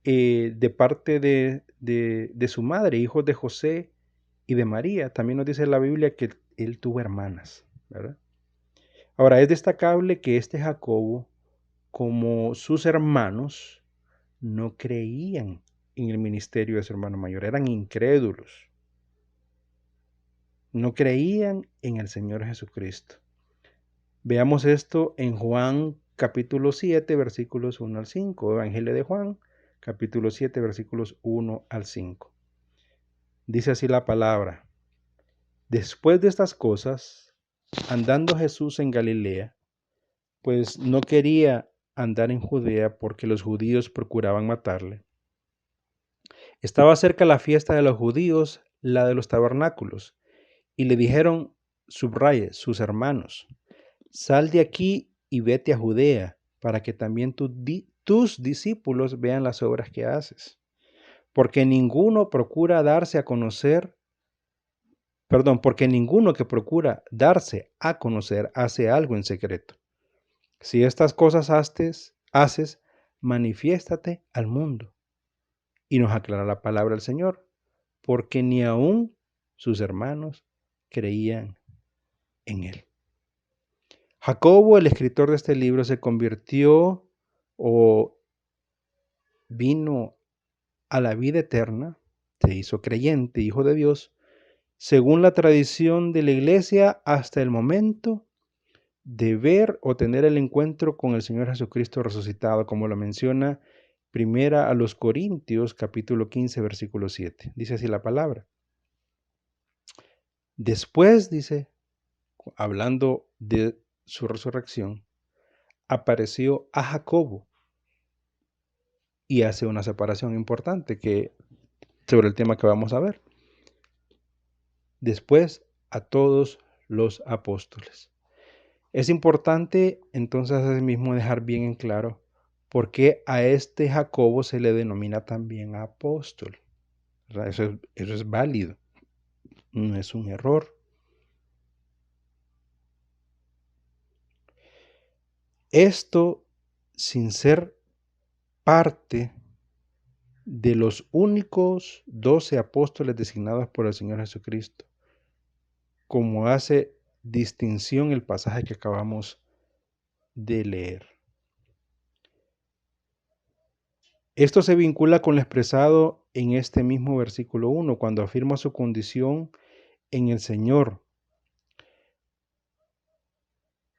de parte de su madre, hijos de José y de María. También nos dice la Biblia que él tuvo hermanas, ¿verdad? Ahora, es destacable que este Jacobo, como sus hermanos, no creían en el ministerio de su hermano mayor, eran incrédulos. No creían en el Señor Jesucristo. Veamos esto en Juan capítulo 7, versículos 1 al 5. Evangelio de Juan, capítulo 7, versículos 1 al 5. Dice así la palabra. Después de estas cosas, andando Jesús en Galilea, pues no quería andar en Judea porque los judíos procuraban matarle. Estaba cerca la fiesta de los judíos, la de los tabernáculos, y le dijeron, subraye, sus hermanos, sal de aquí y vete a Judea, para que también tus discípulos vean las obras que haces. Porque ninguno procura darse a conocer, porque ninguno que procura darse a conocer hace algo en secreto. Si estas cosas haces, manifiéstate al mundo. Y nos aclara la palabra del Señor, porque ni aun sus hermanos creían en él. Jacobo, el escritor de este libro, se convirtió o vino a la vida eterna, se hizo creyente, hijo de Dios, según la tradición de la iglesia hasta el momento de ver o tener el encuentro con el Señor Jesucristo resucitado, como lo menciona primera a los Corintios, capítulo 15, versículo 7. Dice así la palabra. Después, dice, hablando de su resurrección, apareció a Jacobo y hace una separación importante sobre el tema que vamos a ver. Después a todos los apóstoles. Es importante entonces asimismo dejar bien en claro por qué a este Jacobo se le denomina también apóstol. Eso es válido, no es un error. Esto sin ser parte de los únicos 12 apóstoles designados por el Señor Jesucristo, como hace distinción el pasaje que acabamos de leer. Esto se vincula con lo expresado en este mismo versículo 1, cuando afirma su condición en el Señor.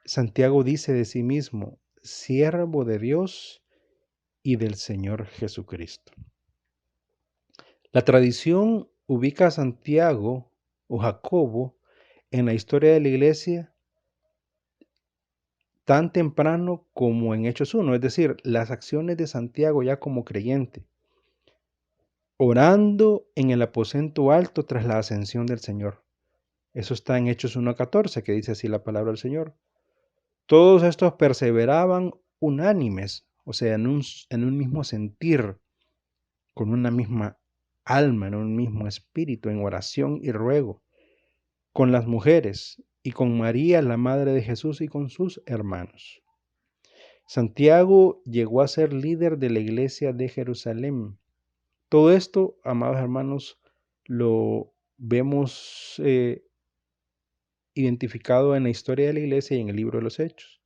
Santiago dice de sí mismo, siervo de Dios y del Señor Jesucristo. La tradición ubica a Santiago o Jacobo en la historia de la iglesia tan temprano como en Hechos 1, es decir, las acciones de Santiago ya como creyente, orando en el aposento alto tras la ascensión del Señor. Eso está en Hechos 1:14, que dice así la palabra del Señor. Todos estos perseveraban unánimes, o sea, en un mismo sentir, con una misma alma, en un mismo espíritu, en oración y ruego, con las mujeres y con María, la madre de Jesús, y con sus hermanos. Santiago llegó a ser líder de la iglesia de Jerusalén. Todo esto, amados hermanos, lo vemos identificado en la historia de la iglesia y en el libro de los Hechos.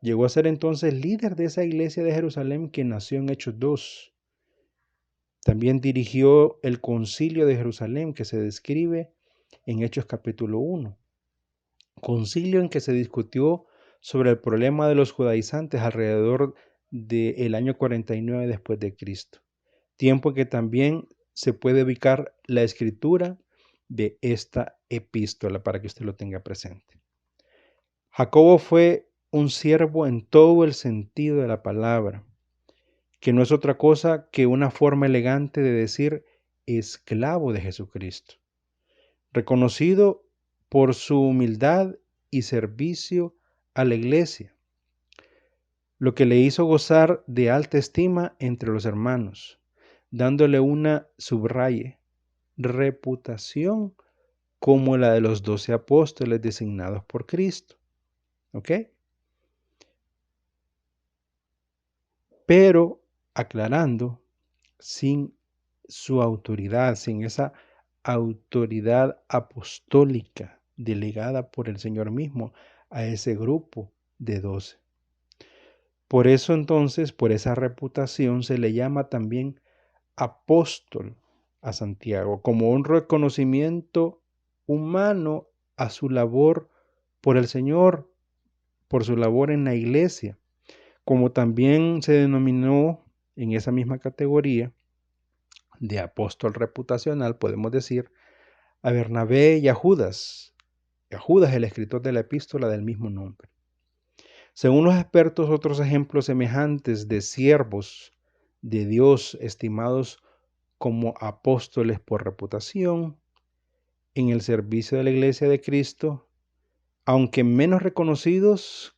Llegó a ser entonces líder de esa iglesia de Jerusalén que nació en Hechos 2. También dirigió el concilio de Jerusalén que se describe en Hechos capítulo 1. Concilio en que se discutió sobre el problema de los judaizantes alrededor del año 49 después de Cristo. Tiempo en que también se puede ubicar la escritura de esta epístola para que usted lo tenga presente. Jacobo fue un siervo en todo el sentido de la palabra, que no es otra cosa que una forma elegante de decir esclavo de Jesucristo, reconocido por su humildad y servicio a la iglesia, lo que le hizo gozar de alta estima entre los hermanos, dándole una reputación como la de los 12 apóstoles designados por Cristo. ¿Ok? Pero aclarando, sin su autoridad, sin esa autoridad apostólica delegada por el Señor mismo a ese grupo de 12. Por eso entonces, por esa reputación, se le llama también apóstol a Santiago, como un reconocimiento humano a su labor por el Señor, por su labor en la iglesia, como también se denominó en esa misma categoría de apóstol reputacional, podemos decir, a Bernabé y a Judas. A Judas, el escritor de la epístola del mismo nombre. Según los expertos, otros ejemplos semejantes de siervos de Dios estimados como apóstoles por reputación en el servicio de la iglesia de Cristo, aunque menos reconocidos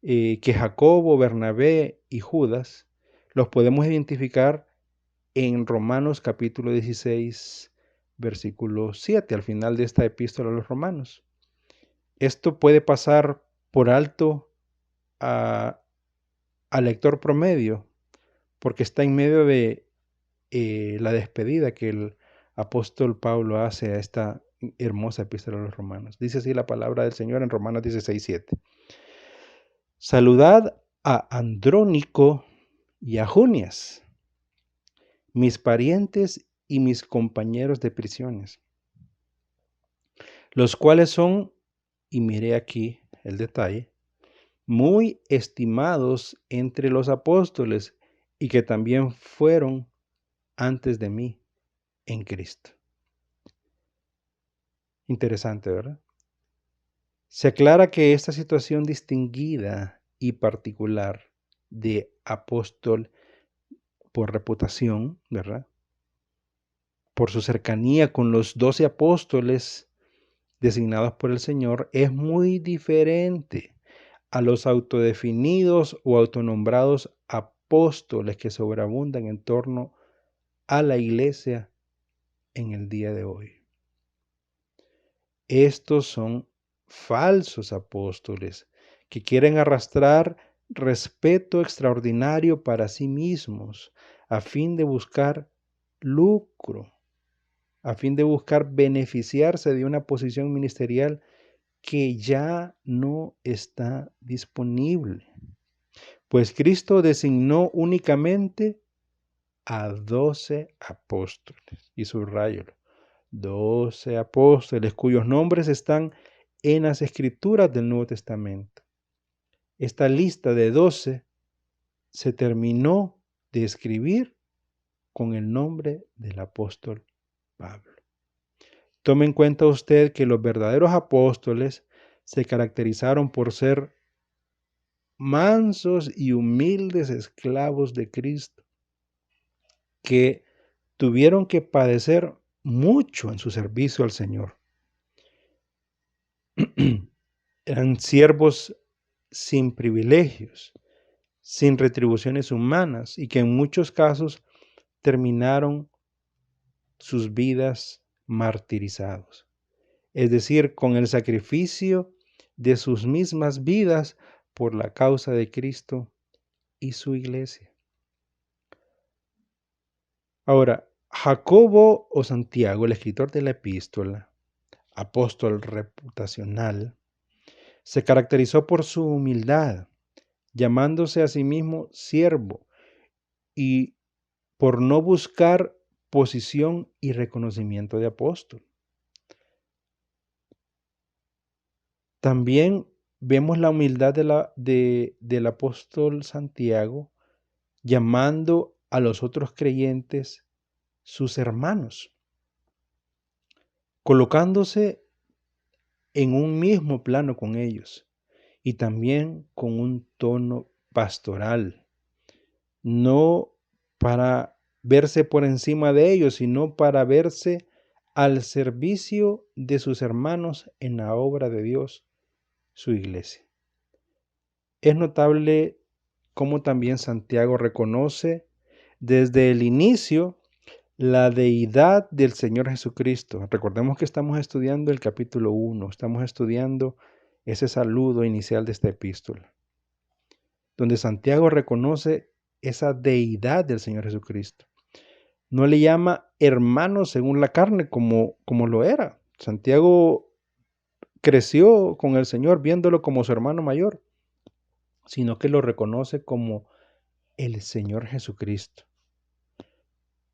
que Jacobo, Bernabé y Judas, los podemos identificar en Romanos capítulo 16, versículo 7, al final de esta epístola a los romanos. Esto puede pasar por alto al lector promedio, porque está en medio de la despedida que el apóstol Pablo hace a esta hermosa epístola a los romanos. Dice así la palabra del Señor en Romanos 16, 7. Saludad a Andrónico y a Junias, mis parientes y mis compañeros de prisiones, los cuales son, y miré aquí el detalle, muy estimados entre los apóstoles y que también fueron antes de mí en Cristo. Interesante, ¿verdad? Se aclara que esta situación distinguida y particular de apóstol por reputación, ¿verdad? Por su cercanía con los 12 apóstoles designados por el Señor, es muy diferente a los autodefinidos o autonombrados apóstoles que sobreabundan en torno a la iglesia en el día de hoy. Estos son falsos apóstoles que quieren arrastrar respeto extraordinario para sí mismos a fin de buscar lucro, a fin de buscar beneficiarse de una posición ministerial que ya no está disponible. Pues Cristo designó únicamente a 12 apóstoles, y subrayalo, 12 apóstoles cuyos nombres están en las escrituras del Nuevo Testamento. Esta lista de 12 se terminó de escribir con el nombre del apóstol Pablo. Tome en cuenta usted que los verdaderos apóstoles se caracterizaron por ser mansos y humildes esclavos de Cristo, que tuvieron que padecer mucho en su servicio al Señor. Eran siervos sin privilegios, sin retribuciones humanas y que en muchos casos terminaron sus vidas martirizados. Es decir, con el sacrificio de sus mismas vidas por la causa de Cristo y su iglesia. Ahora, Jacobo o Santiago, el escritor de la epístola, apóstol reputacional, se caracterizó por su humildad, llamándose a sí mismo siervo y por no buscar posición y reconocimiento de apóstol. También vemos la humildad del apóstol Santiago, llamando a los otros creyentes sus hermanos, colocándose en un mismo plano con ellos y también con un tono pastoral, no para verse por encima de ellos, sino para verse al servicio de sus hermanos en la obra de Dios, su iglesia. Es notable cómo también Santiago reconoce desde el inicio la deidad del Señor Jesucristo. Recordemos que estamos estudiando el capítulo 1, estamos estudiando ese saludo inicial de esta epístola, donde Santiago reconoce esa deidad del Señor Jesucristo. No le llama hermano según la carne como lo era. Santiago creció con el Señor viéndolo como su hermano mayor, sino que lo reconoce como el Señor Jesucristo.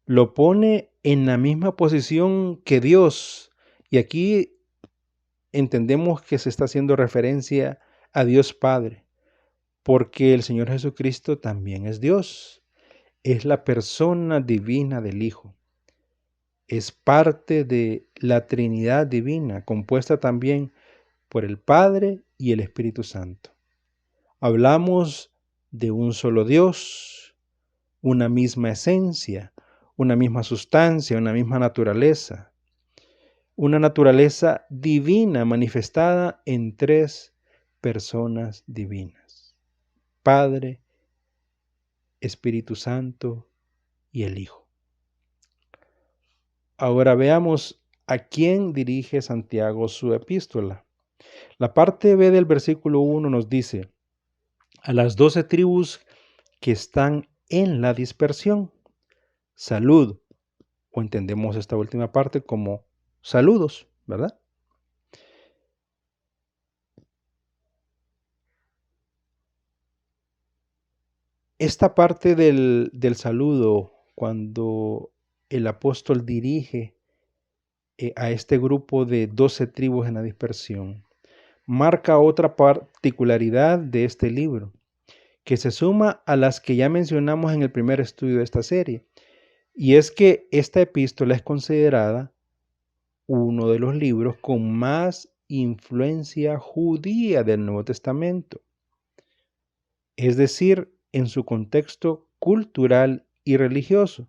Lo pone en la misma posición que Dios. Y aquí entendemos que se está haciendo referencia a Dios Padre, porque el Señor Jesucristo también es Dios. Es la persona divina del Hijo. Es parte de la Trinidad divina, compuesta también por el Padre y el Espíritu Santo. Hablamos de un solo Dios, una misma esencia, una misma sustancia, una misma naturaleza. Una naturaleza divina manifestada en tres personas divinas: Padre, Espíritu Santo y el Hijo. Ahora veamos a quién dirige Santiago su epístola. La parte B del versículo 1 nos dice: a las 12 tribus que están en la dispersión, salud, o entendemos esta última parte como saludos, ¿verdad? Esta parte del saludo, cuando el apóstol dirige a este grupo de 12 tribus en la dispersión, marca otra particularidad de este libro, que se suma a las que ya mencionamos en el primer estudio de esta serie, y es que esta epístola es considerada uno de los libros con más influencia judía del Nuevo Testamento, es decir, en su contexto cultural y religioso.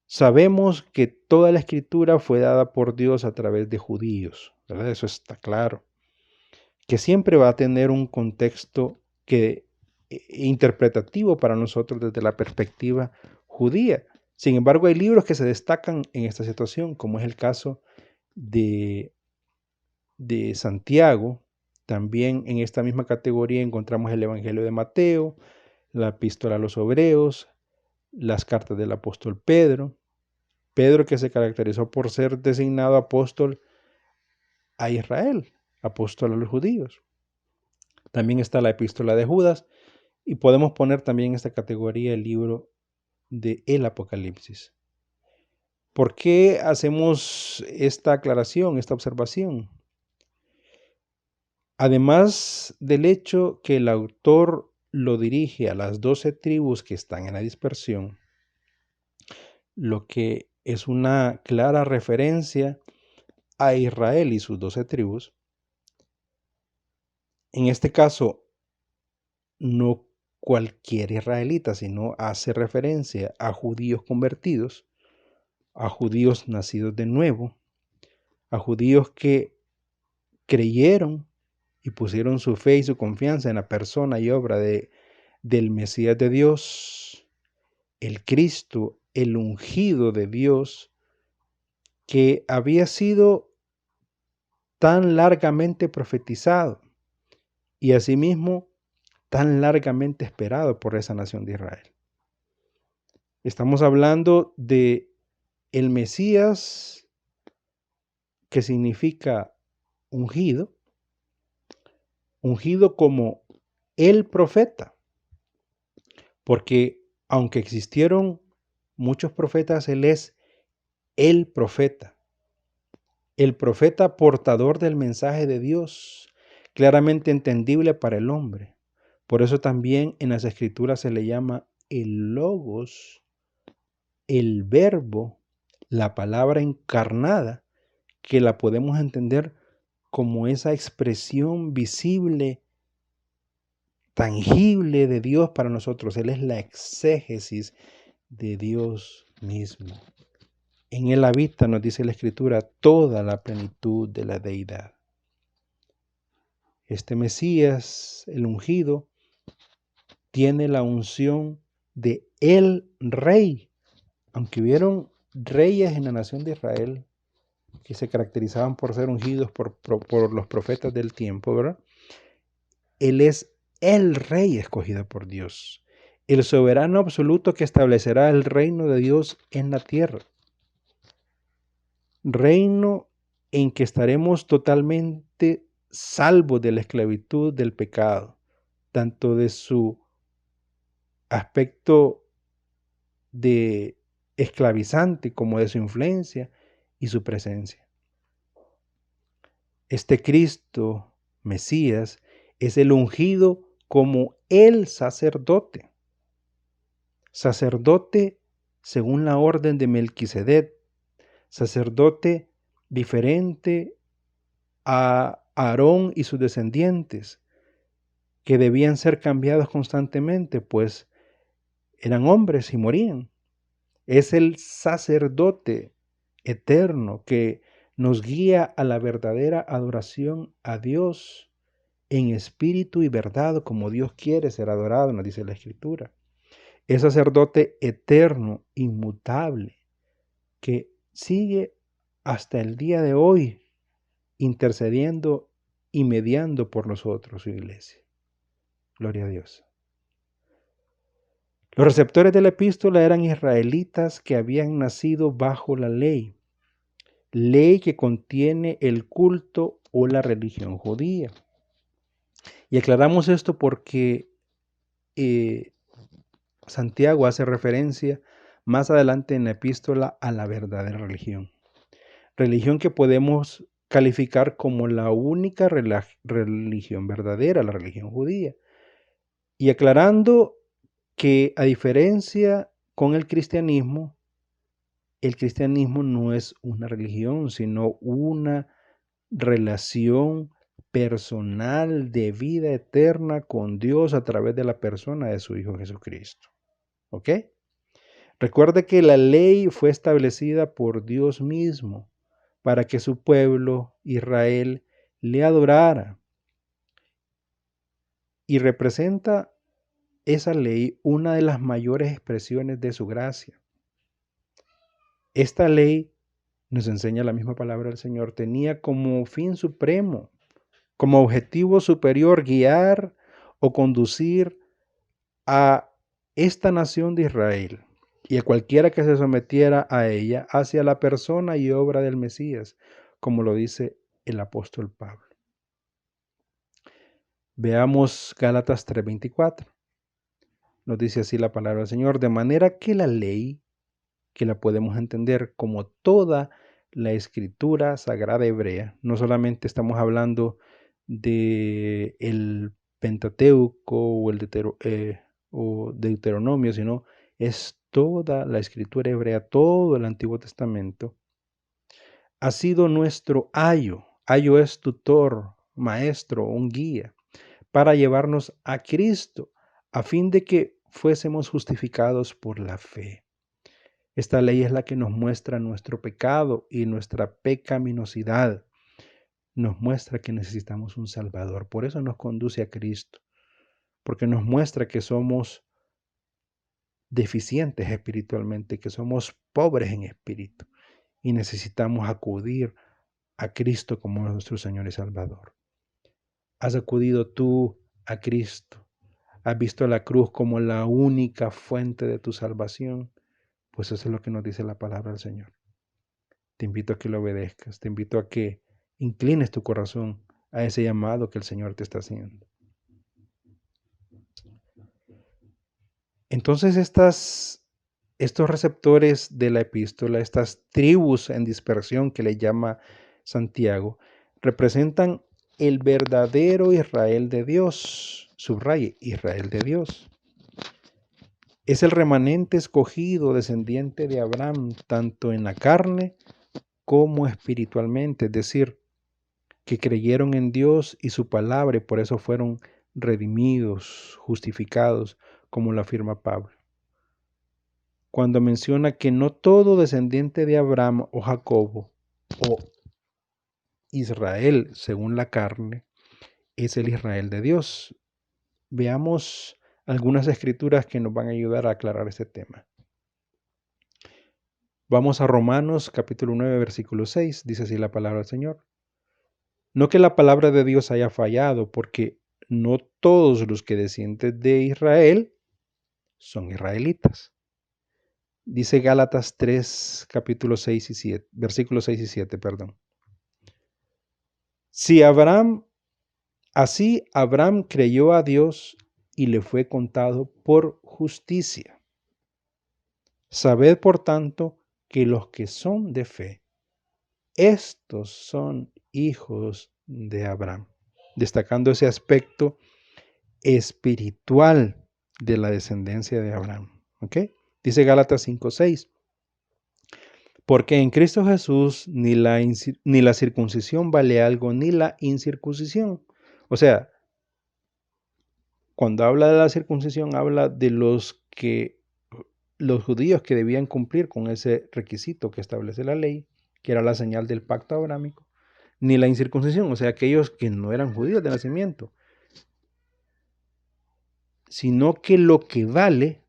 Sabemos que toda la escritura fue dada por Dios a través de judíos, ¿verdad? Eso está claro. Que siempre va a tener un contexto interpretativo para nosotros desde la perspectiva judía. Sin embargo, hay libros que se destacan en esta situación, como es el caso de Santiago. También en esta misma categoría encontramos el Evangelio de Mateo, la Epístola a los Hebreos, las cartas del apóstol Pedro. Pedro, que se caracterizó por ser designado apóstol a Israel, apóstol a los judíos. También está la Epístola de Judas, y podemos poner también en esta categoría el libro de el Apocalipsis. ¿Por qué hacemos esta aclaración, esta observación? Además del hecho que el autor lo dirige a las 12 tribus que están en la dispersión, lo que es una clara referencia a Israel y sus 12 tribus. En este caso, no cualquier israelita, sino hace referencia a judíos convertidos, a judíos nacidos de nuevo, a judíos que creyeron y pusieron su fe y su confianza en la persona y obra del Mesías de Dios, el Cristo, el ungido de Dios, que había sido tan largamente profetizado y asimismo tan largamente esperado por esa nación de Israel. Estamos hablando de el Mesías, que significa ungido como el profeta, porque aunque existieron muchos profetas, él es el profeta portador del mensaje de Dios, claramente entendible para el hombre. Por eso también en las Escrituras se le llama el Logos, el Verbo, la palabra encarnada, que la podemos entender como esa expresión visible, tangible de Dios para nosotros. Él es la exégesis de Dios mismo. En Él habita, nos dice la Escritura, toda la plenitud de la deidad. Este Mesías, el ungido, tiene la unción de el Rey. Aunque hubieron reyes en la nación de Israel que se caracterizaban por ser ungidos por los profetas del tiempo, ¿verdad? Él es el Rey escogido por Dios, el soberano absoluto que establecerá el reino de Dios en la tierra. Reino en que estaremos totalmente salvos de la esclavitud del pecado, tanto de su aspecto de esclavizante como de su influencia y su presencia. Este Cristo, Mesías, es el ungido como el sacerdote. Sacerdote según la orden de Melquisedec, sacerdote diferente a Aarón y sus descendientes, que debían ser cambiados constantemente, pues eran hombres y morían. Es el sacerdote eterno que nos guía a la verdadera adoración a Dios en espíritu y verdad, como Dios quiere ser adorado, nos dice la Escritura. Es sacerdote eterno, inmutable, que sigue hasta el día de hoy intercediendo y mediando por nosotros, su iglesia. Gloria a Dios. Los receptores de la epístola eran israelitas que habían nacido bajo la ley que contiene el culto o la religión judía. Y aclaramos esto porque Santiago hace referencia más adelante en la epístola a la verdadera religión. Religión que podemos calificar como la única religión verdadera, la religión judía. Y aclarando que a diferencia con el cristianismo no es una religión, sino una relación personal de vida eterna con Dios a través de la persona de su Hijo Jesucristo. ¿Ok? Recuerde que la ley fue establecida por Dios mismo para que su pueblo, Israel, le adorara. Y representa esa ley una de las mayores expresiones de su gracia. Esta ley, nos enseña la misma palabra del Señor, tenía como fin supremo, como objetivo superior, guiar o conducir a esta nación de Israel y a cualquiera que se sometiera a ella hacia la persona y obra del Mesías, como lo dice el apóstol Pablo. Veamos Gálatas 3:24. Nos dice así la palabra del Señor, de manera que la ley, que la podemos entender como toda la escritura sagrada hebrea, no solamente estamos hablando de el Pentateuco o el Deuteronomio, sino es toda la escritura hebrea, todo el Antiguo Testamento, ha sido nuestro ayo. Ayo es tutor, maestro, un guía, para llevarnos a Cristo, a fin de que fuésemos justificados por la fe. Esta ley es la que nos muestra nuestro pecado y nuestra pecaminosidad. Nos muestra que necesitamos un Salvador. Por eso nos conduce a Cristo. Porque nos muestra que somos deficientes espiritualmente, que somos pobres en espíritu. Y necesitamos acudir a Cristo como nuestro Señor y Salvador. ¿Has acudido tú a Cristo has visto la cruz como la única fuente de tu salvación, pues eso es lo que nos dice la palabra del Señor. Te invito a que lo obedezcas, te invito a que inclines tu corazón a ese llamado que el Señor te está haciendo. Entonces estos receptores de la epístola, estas tribus en dispersión que le llama Santiago, representan el verdadero Israel de Dios. Subraye, Israel de Dios. Es el remanente escogido, descendiente de Abraham, tanto en la carne como espiritualmente, es decir, que creyeron en Dios y su palabra y por eso fueron redimidos, justificados, como lo afirma Pablo. Cuando menciona que no todo descendiente de Abraham o Jacobo o Israel según la carne es el Israel de Dios. Veamos algunas escrituras que nos van a ayudar a aclarar este tema. Vamos a Romanos capítulo 9 versículo 6, dice así la palabra del Señor. No que la palabra de Dios haya fallado, porque no todos los que descienden de Israel son israelitas. Dice Gálatas 3, capítulo 6 y 7, versículos 6 y 7, perdón. Así Abraham creyó a Dios y le fue contado por justicia. Sabed, por tanto, que los que son de fe, estos son hijos de Abraham, destacando ese aspecto espiritual de la descendencia de Abraham. ¿Ok? Dice Gálatas 5:6. Porque en Cristo Jesús ni la circuncisión vale algo, ni la incircuncisión. O sea, cuando habla de la circuncisión, habla de los judíos que debían cumplir con ese requisito que establece la ley, que era la señal del pacto abrámico, ni la incircuncisión, o sea, aquellos que no eran judíos de nacimiento, sino que lo que vale,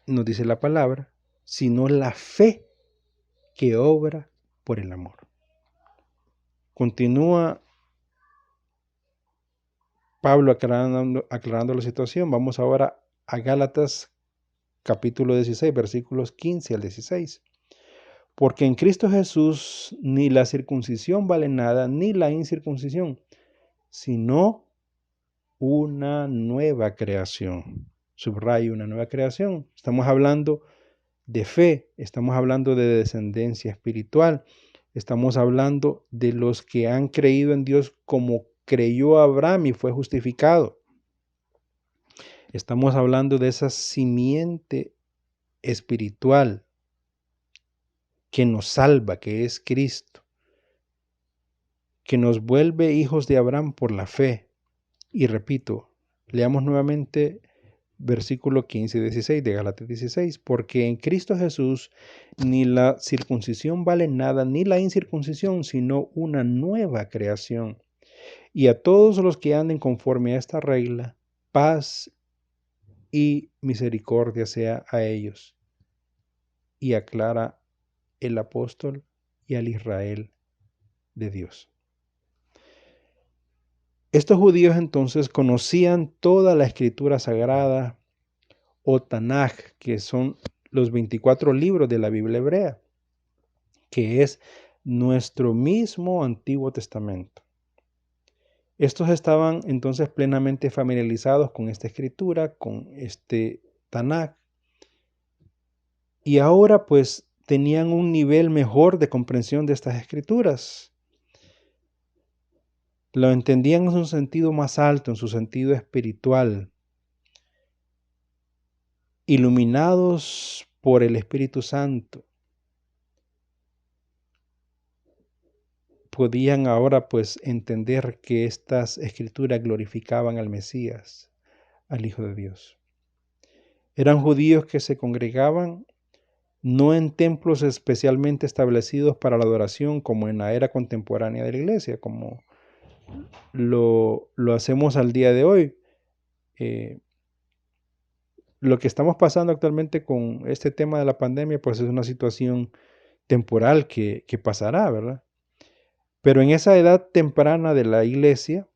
nos dice la palabra, sino la fe que obra por el amor. Continúa Pablo aclarando la situación. Vamos ahora a Gálatas capítulo 16, versículos 15 al 16. Porque en Cristo Jesús ni la circuncisión vale nada, ni la incircuncisión, sino una nueva creación. Subrayo, una nueva creación. Estamos hablando de fe, estamos hablando de descendencia espiritual, estamos hablando de los que han creído en Dios como creyó Abraham y fue justificado. Estamos hablando de esa simiente espiritual que nos salva, que es Cristo, que nos vuelve hijos de Abraham por la fe. Y repito, leamos nuevamente versículo 15 y 16 de Gálatas 16, porque en Cristo Jesús ni la circuncisión vale nada, ni la incircuncisión, sino una nueva creación. Y a todos los que anden conforme a esta regla, paz y misericordia sea a ellos. Y aclara el apóstol y al Israel de Dios. Estos judíos entonces conocían toda la escritura sagrada o Tanaj, que son los 24 libros de la Biblia hebrea, que es nuestro mismo Antiguo Testamento. Estos estaban entonces plenamente familiarizados con esta escritura, con este Tanaj, y ahora pues tenían un nivel mejor de comprensión de estas escrituras. Lo entendían en su sentido más alto, en su sentido espiritual, iluminados por el Espíritu Santo. Podían ahora pues entender que estas escrituras glorificaban al Mesías, al Hijo de Dios. Eran judíos que se congregaban no en templos especialmente establecidos para la adoración como en la era contemporánea de la iglesia, como lo hacemos al día de hoy. Lo que estamos pasando actualmente con este tema de la pandemia, pues es una situación temporal que pasará, ¿verdad? Pero en esa edad temprana de la iglesia,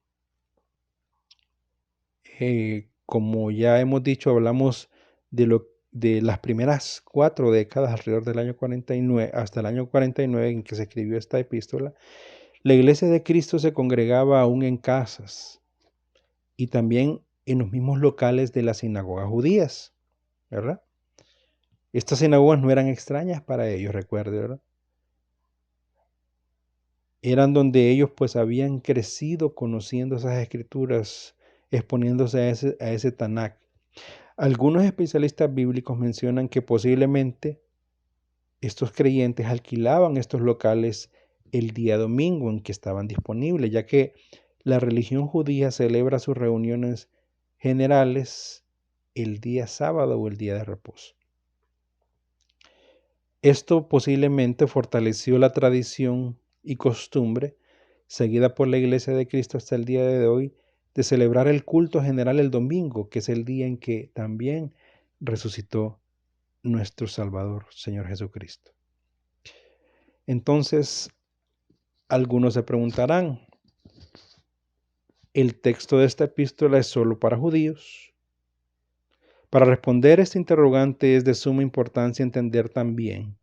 Como ya hemos dicho, hablamos de las primeras 4 décadas, alrededor del año 49, hasta el año 49 en que se escribió esta epístola. La iglesia de Cristo se congregaba aún en casas y también en los mismos locales de las sinagogas judías, ¿verdad? Estas sinagogas no eran extrañas para ellos, recuerde, ¿verdad? Eran donde ellos pues habían crecido conociendo esas escrituras, exponiéndose a ese Tanakh. Algunos especialistas bíblicos mencionan que posiblemente estos creyentes alquilaban estos locales el día domingo en que estaban disponibles, ya que la religión judía celebra sus reuniones generales el día sábado o el día de reposo. Esto posiblemente fortaleció la tradición y costumbre seguida por la Iglesia de Cristo hasta el día de hoy de celebrar el culto general el domingo, que es el día en que también resucitó nuestro Salvador, Señor Jesucristo. Entonces, algunos se preguntarán, ¿el texto de esta epístola es solo para judíos? Para responder este interrogante es de suma importancia entender también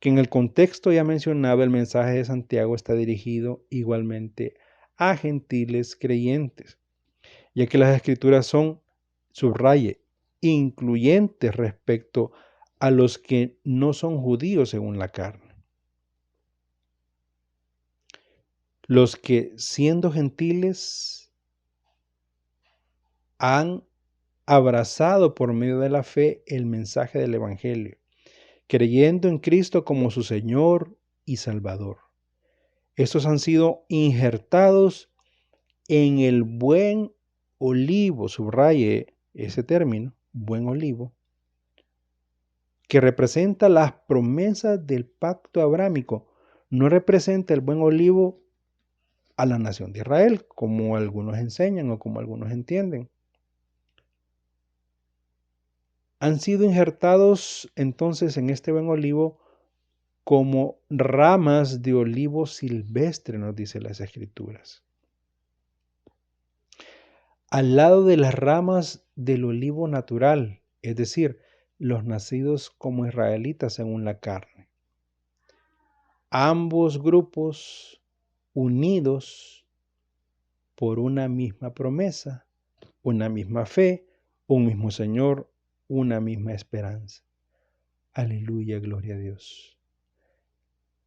que en el contexto ya mencionado el mensaje de Santiago está dirigido igualmente a gentiles creyentes, ya que las escrituras son, subraye, incluyentes respecto a los que no son judíos según la carne. Los que siendo gentiles han abrazado por medio de la fe el mensaje del Evangelio, creyendo en Cristo como su Señor y Salvador. Estos han sido injertados en el buen olivo, subraye ese término, buen olivo, que representa las promesas del pacto abrámico. No representa el buen olivo a la nación de Israel, como algunos enseñan o como algunos entienden. Han sido injertados entonces en este buen olivo como ramas de olivo silvestre, nos dice las Escrituras. Al lado de las ramas del olivo natural, es decir, los nacidos como israelitas según la carne. Ambos grupos unidos por una misma promesa, una misma fe, un mismo Señor, una misma esperanza. Aleluya, gloria a Dios.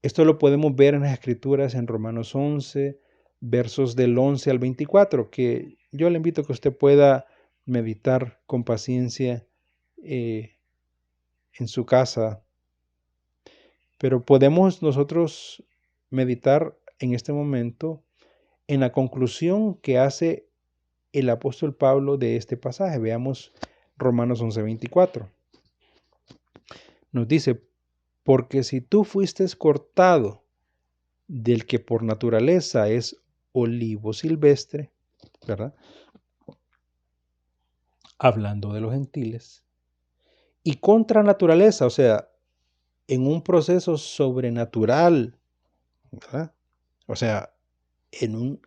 Esto lo podemos ver en las Escrituras en Romanos 11, versos del 11 al 24, que yo le invito a que usted pueda meditar con paciencia en su casa. Pero podemos nosotros meditar en este momento en la conclusión que hace el apóstol Pablo de este pasaje. Veamos Romanos 11, 24. Nos dice, porque si tú fuiste cortado del que por naturaleza es olivo silvestre, ¿verdad? Hablando de los gentiles, y contra naturaleza, o sea, en un proceso sobrenatural, ¿verdad? O sea, en un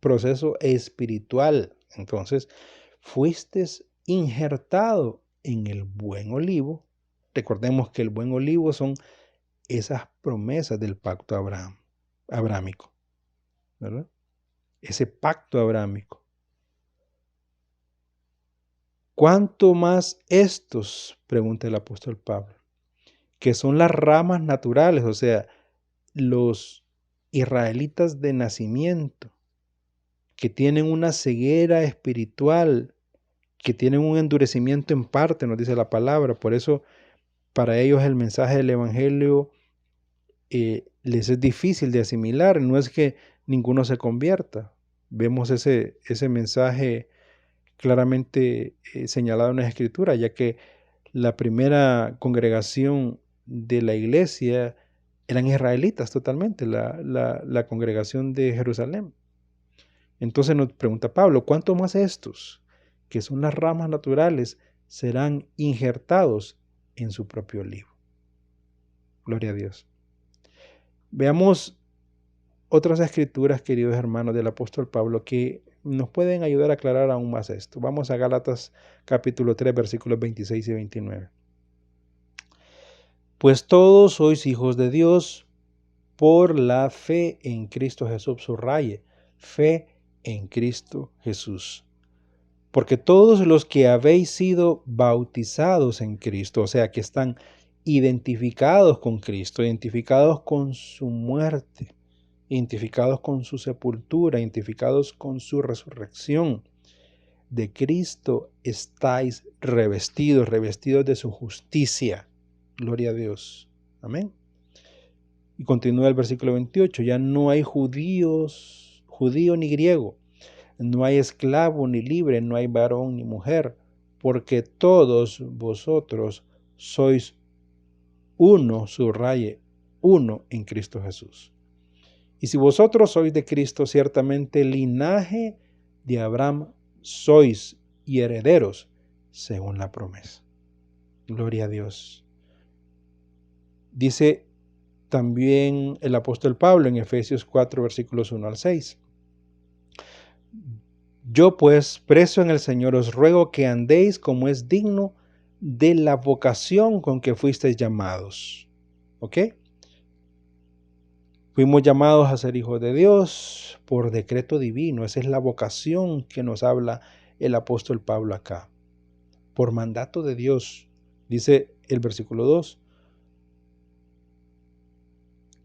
proceso espiritual. Entonces, fuiste injertado en el buen olivo. Recordemos que el buen olivo son esas promesas del pacto abrámico, ¿verdad? Ese pacto abrámico. ¿Cuánto más estos? Pregunta el apóstol Pablo, que son las ramas naturales, o sea, los israelitas de nacimiento, que tienen una ceguera espiritual, que tienen un endurecimiento en parte, nos dice la palabra. Por eso para ellos el mensaje del Evangelio les es difícil de asimilar. No es que ninguno se convierta. Vemos ese mensaje claramente señalado en la Escritura, ya que la primera congregación de la iglesia eran israelitas totalmente, la congregación de Jerusalén. Entonces nos pregunta Pablo, ¿cuánto más estos, que son las ramas naturales, serán injertados en su propio olivo? Gloria a Dios. Veamos otras escrituras, queridos hermanos, del apóstol Pablo, que nos pueden ayudar a aclarar aún más esto. Vamos a Gálatas capítulo 3, versículos 26 y 29. Pues todos sois hijos de Dios por la fe en Cristo Jesús. Subraye, fe en Cristo Jesús. Porque todos los que habéis sido bautizados en Cristo, o sea, que están identificados con Cristo, identificados con su muerte, identificados con su sepultura, identificados con su resurrección, de Cristo estáis revestidos de su justicia. Gloria a Dios. Amén. Y continúa el versículo 28. Ya no hay judío ni griego, no hay esclavo ni libre, no hay varón ni mujer, porque todos vosotros sois uno, subraye, uno en Cristo Jesús. Y si vosotros sois de Cristo, ciertamente linaje de Abraham sois y herederos según la promesa. Gloria a Dios. Dice también el apóstol Pablo en Efesios 4, versículos 1 al 6. Yo pues, preso en el Señor, os ruego que andéis como es digno de la vocación con que fuisteis llamados. ¿Ok? Fuimos llamados a ser hijos de Dios por decreto divino. Esa es la vocación que nos habla el apóstol Pablo acá. Por mandato de Dios, dice el versículo 2.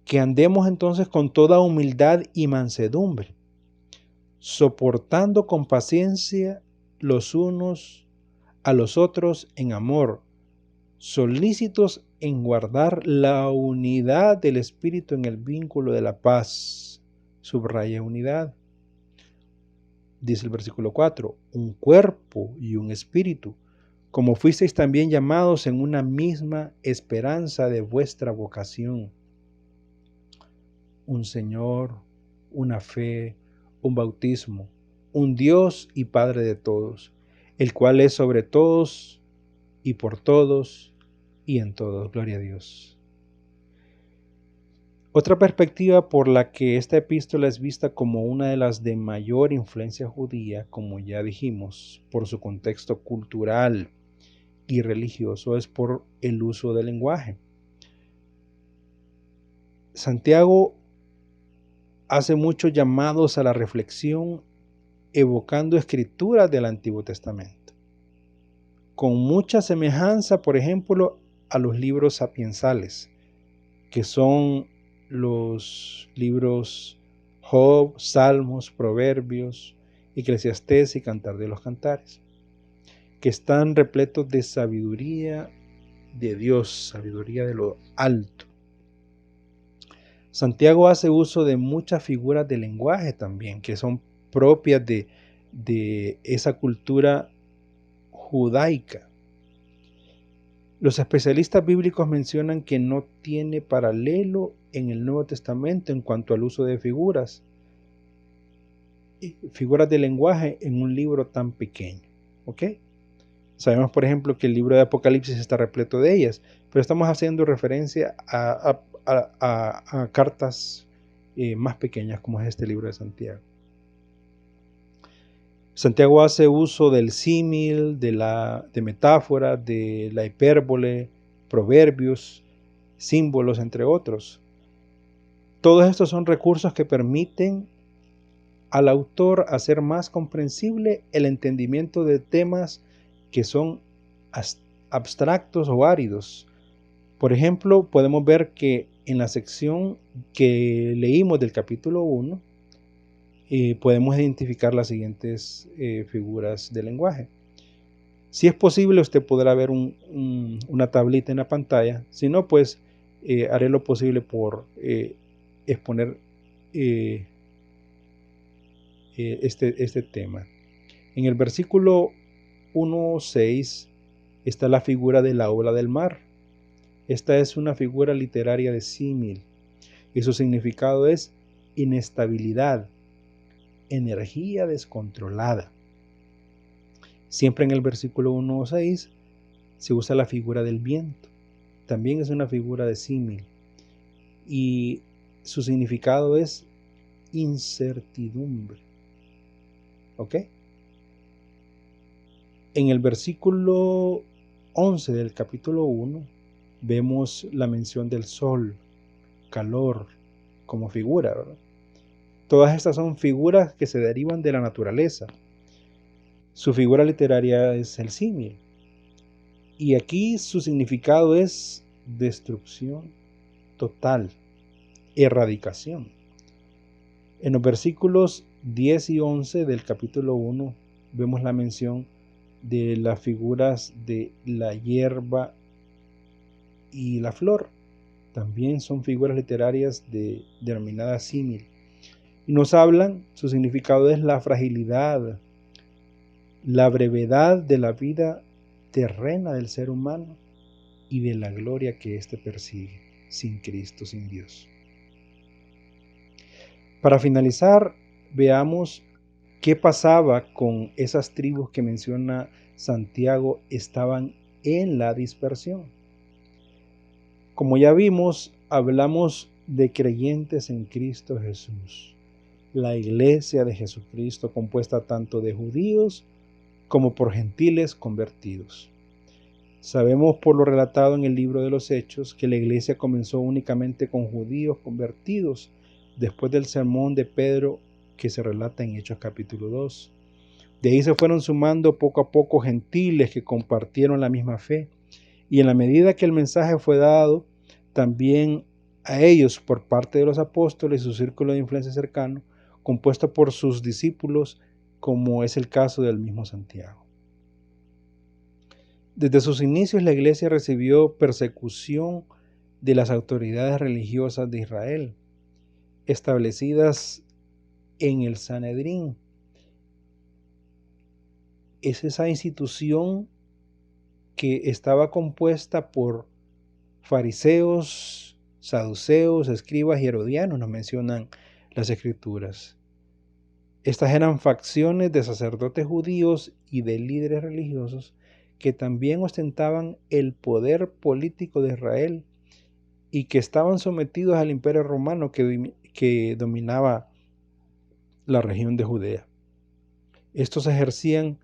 Que andemos entonces con toda humildad y mansedumbre, soportando con paciencia los unos a los otros en amor, solícitos en guardar la unidad del Espíritu en el vínculo de la paz. Subraya unidad. Dice el versículo 4, un cuerpo y un espíritu, como fuisteis también llamados en una misma esperanza de vuestra vocación. Un Señor, una fe, un bautismo, un Dios y Padre de todos, el cual es sobre todos y por todos y en todos. Gloria a Dios. Otra perspectiva por la que esta epístola es vista como una de las de mayor influencia judía, como ya dijimos, por su contexto cultural y religioso, es por el uso del lenguaje. Santiago hace muchos llamados a la reflexión evocando escrituras del Antiguo Testamento, con mucha semejanza, por ejemplo, a los libros sapiensales, que son los libros Job, Salmos, Proverbios, Eclesiastés y Cantar de los Cantares, que están repletos de sabiduría de Dios, sabiduría de lo alto. Santiago hace uso de muchas figuras de lenguaje también, que son propias de esa cultura judaica. Los especialistas bíblicos mencionan que no tiene paralelo en el Nuevo Testamento en cuanto al uso de figuras de lenguaje en un libro tan pequeño. ¿Ok? Sabemos, por ejemplo, que el libro de Apocalipsis está repleto de ellas, pero estamos haciendo referencia a cartas más pequeñas, como es este libro de Santiago. Santiago hace uso del símil, de metáforas, de la hipérbole, proverbios, símbolos, entre otros. Todos estos son recursos que permiten al autor hacer más comprensible el entendimiento de temas que son abstractos o áridos. Por ejemplo, podemos ver que en la sección que leímos del capítulo 1, podemos identificar las siguientes figuras de lenguaje. Si es posible, usted podrá ver una tablita en la pantalla. Si no, pues haré lo posible por exponer este tema. En el versículo 1:6 está la figura de la ola del mar. Esta es una figura literaria de símil y su significado es inestabilidad, energía descontrolada. Siempre en el versículo 1:6 se usa la figura del viento. También es una figura de símil y su significado es incertidumbre. ¿Ok? En el versículo 11 del capítulo 1 vemos la mención del sol, calor, como figura, ¿verdad? Todas estas son figuras que se derivan de la naturaleza. Su figura literaria es el símil. Y aquí su significado es destrucción total, erradicación. En los versículos 10 y 11 del capítulo 1 vemos la mención de las figuras de la hierba y la flor. También son figuras literarias denominadas símil. Y nos hablan, su significado es la fragilidad, la brevedad de la vida terrena del ser humano y de la gloria que éste persigue, sin Cristo, sin Dios. Para finalizar, veamos qué pasaba con esas tribus que menciona Santiago estaban en la dispersión. Como ya vimos, hablamos de creyentes en Cristo Jesús, la iglesia de Jesucristo compuesta tanto de judíos como por gentiles convertidos. Sabemos por lo relatado en el libro de los Hechos que la iglesia comenzó únicamente con judíos convertidos después del sermón de Pedro que se relata en Hechos capítulo 2. De ahí se fueron sumando poco a poco gentiles que compartieron la misma fe y en la medida que el mensaje fue dado también a ellos por parte de los apóstoles y su círculo de influencia cercano, compuesto por sus discípulos, como es el caso del mismo Santiago. Desde sus inicios la iglesia recibió persecución de las autoridades religiosas de Israel, establecidas en el Sanedrín. Es esa institución que estaba compuesta por fariseos, saduceos, escribas y herodianos, nos mencionan las escrituras. Estas eran facciones de sacerdotes judíos y de líderes religiosos que también ostentaban el poder político de Israel y que estaban sometidos al imperio romano que dominaba la región de Judea. Estos ejercían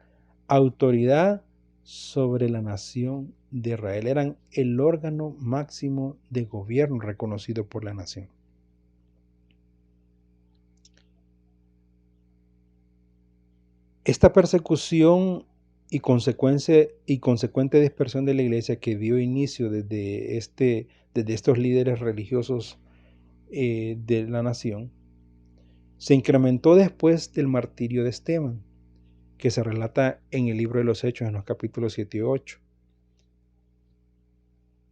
autoridad sobre la nación de Israel. Eran el órgano máximo de gobierno reconocido por la nación. Esta persecución y consecuente dispersión de la iglesia que dio inicio desde estos líderes religiosos de la nación, se incrementó después del martirio de Esteban, que se relata en el libro de los Hechos en los capítulos 7 y 8.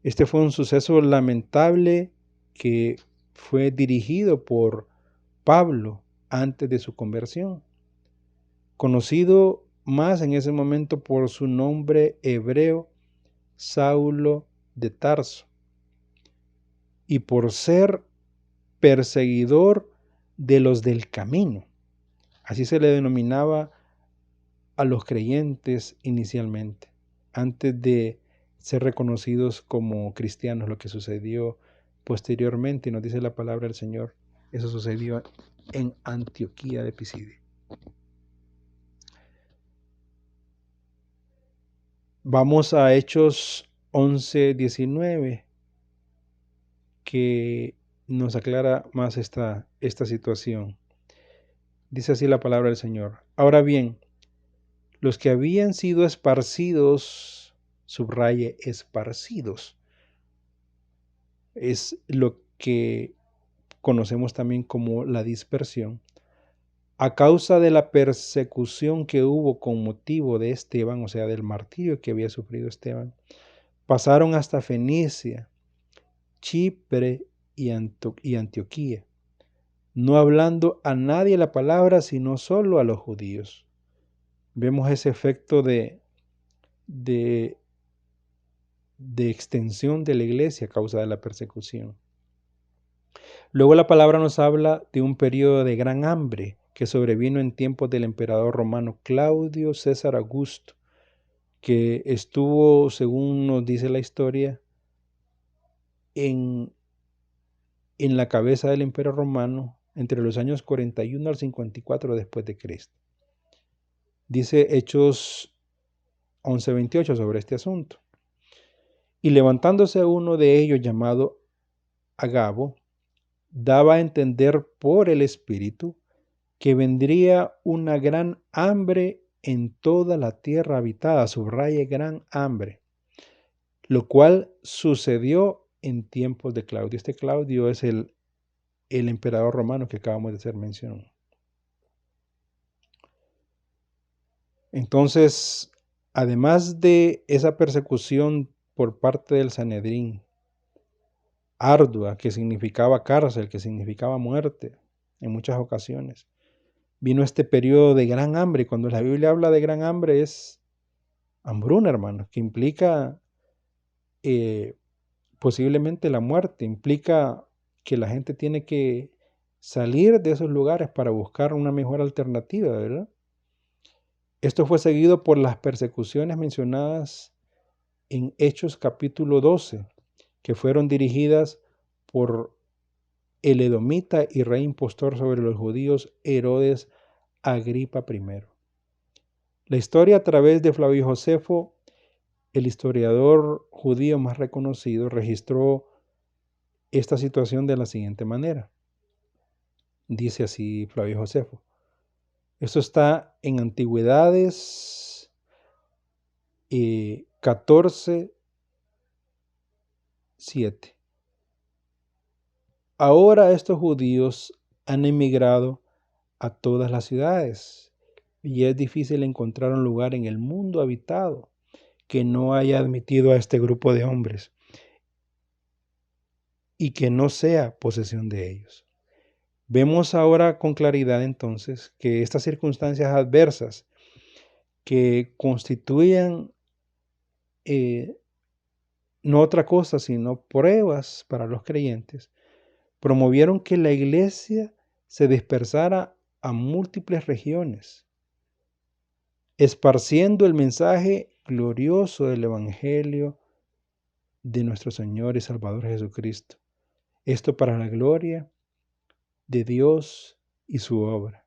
Este fue un suceso lamentable que fue dirigido por Pablo antes de su conversión, conocido más en ese momento por su nombre hebreo, Saulo de Tarso, y por ser perseguidor de los del camino. Así se le denominaba a los creyentes inicialmente, antes de ser reconocidos como cristianos. Lo que sucedió posteriormente, nos dice la palabra del Señor, eso sucedió en Antioquía de Pisidia. Vamos a Hechos 11:19, que nos aclara más esta situación. Dice así la palabra del Señor. Ahora bien, los que habían sido esparcidos, subraye esparcidos, es lo que conocemos también como la dispersión, a causa de la persecución que hubo con motivo de Esteban, o sea, del martirio que había sufrido Esteban, pasaron hasta Fenicia, Chipre y Antioquía, no hablando a nadie la palabra, sino solo a los judíos. Vemos ese efecto de extensión de la iglesia a causa de la persecución. Luego la palabra nos habla de un periodo de gran hambre que sobrevino en tiempos del emperador romano Claudio César Augusto, que estuvo, según nos dice la historia, en la cabeza del imperio romano entre los años 41 al 54 después de Cristo. Dice Hechos 11:28 sobre este asunto. Y levantándose uno de ellos llamado Agabo, daba a entender por el Espíritu que vendría una gran hambre en toda la tierra habitada, subraye gran hambre, lo cual sucedió en tiempos de Claudio. Este Claudio es el emperador romano que acabamos de hacer mención. Entonces, además de esa persecución por parte del Sanedrín, ardua, que significaba cárcel, que significaba muerte en muchas ocasiones, vino este periodo de gran hambre. Cuando la Biblia habla de gran hambre es hambruna, hermanos, que implica posiblemente la muerte, implica que la gente tiene que salir de esos lugares para buscar una mejor alternativa, ¿verdad? Esto fue seguido por las persecuciones mencionadas en Hechos capítulo 12, que fueron dirigidas por el edomita y rey impostor sobre los judíos Herodes Agripa I. La historia a través de Flavio Josefo, el historiador judío más reconocido, registró esta situación de la siguiente manera. Dice así Flavio Josefo. Esto está en Antigüedades 14:7. Ahora estos judíos han emigrado a todas las ciudades y es difícil encontrar un lugar en el mundo habitado que no haya admitido a este grupo de hombres y que no sea posesión de ellos. Vemos ahora con claridad entonces que estas circunstancias adversas que constituían no otra cosa sino pruebas para los creyentes, promovieron que la iglesia se dispersara a múltiples regiones, esparciendo el mensaje glorioso del Evangelio de nuestro Señor y Salvador Jesucristo. Esto para la gloria de Dios y su obra.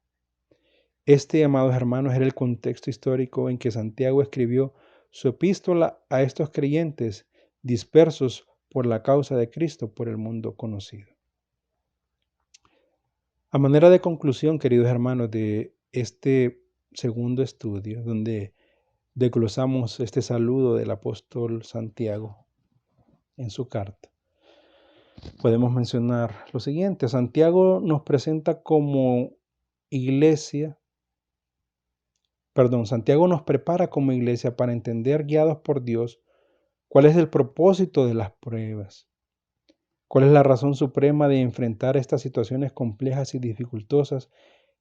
Este, amados hermanos, era el contexto histórico en que Santiago escribió su epístola a estos creyentes dispersos por la causa de Cristo por el mundo conocido. A manera de conclusión, queridos hermanos, de este segundo estudio, donde desglosamos este saludo del apóstol Santiago en su carta, podemos mencionar lo siguiente. Santiago nos presenta como iglesia, Santiago nos prepara como iglesia para entender, guiados por Dios, cuál es el propósito de las pruebas, cuál es la razón suprema de enfrentar estas situaciones complejas y dificultosas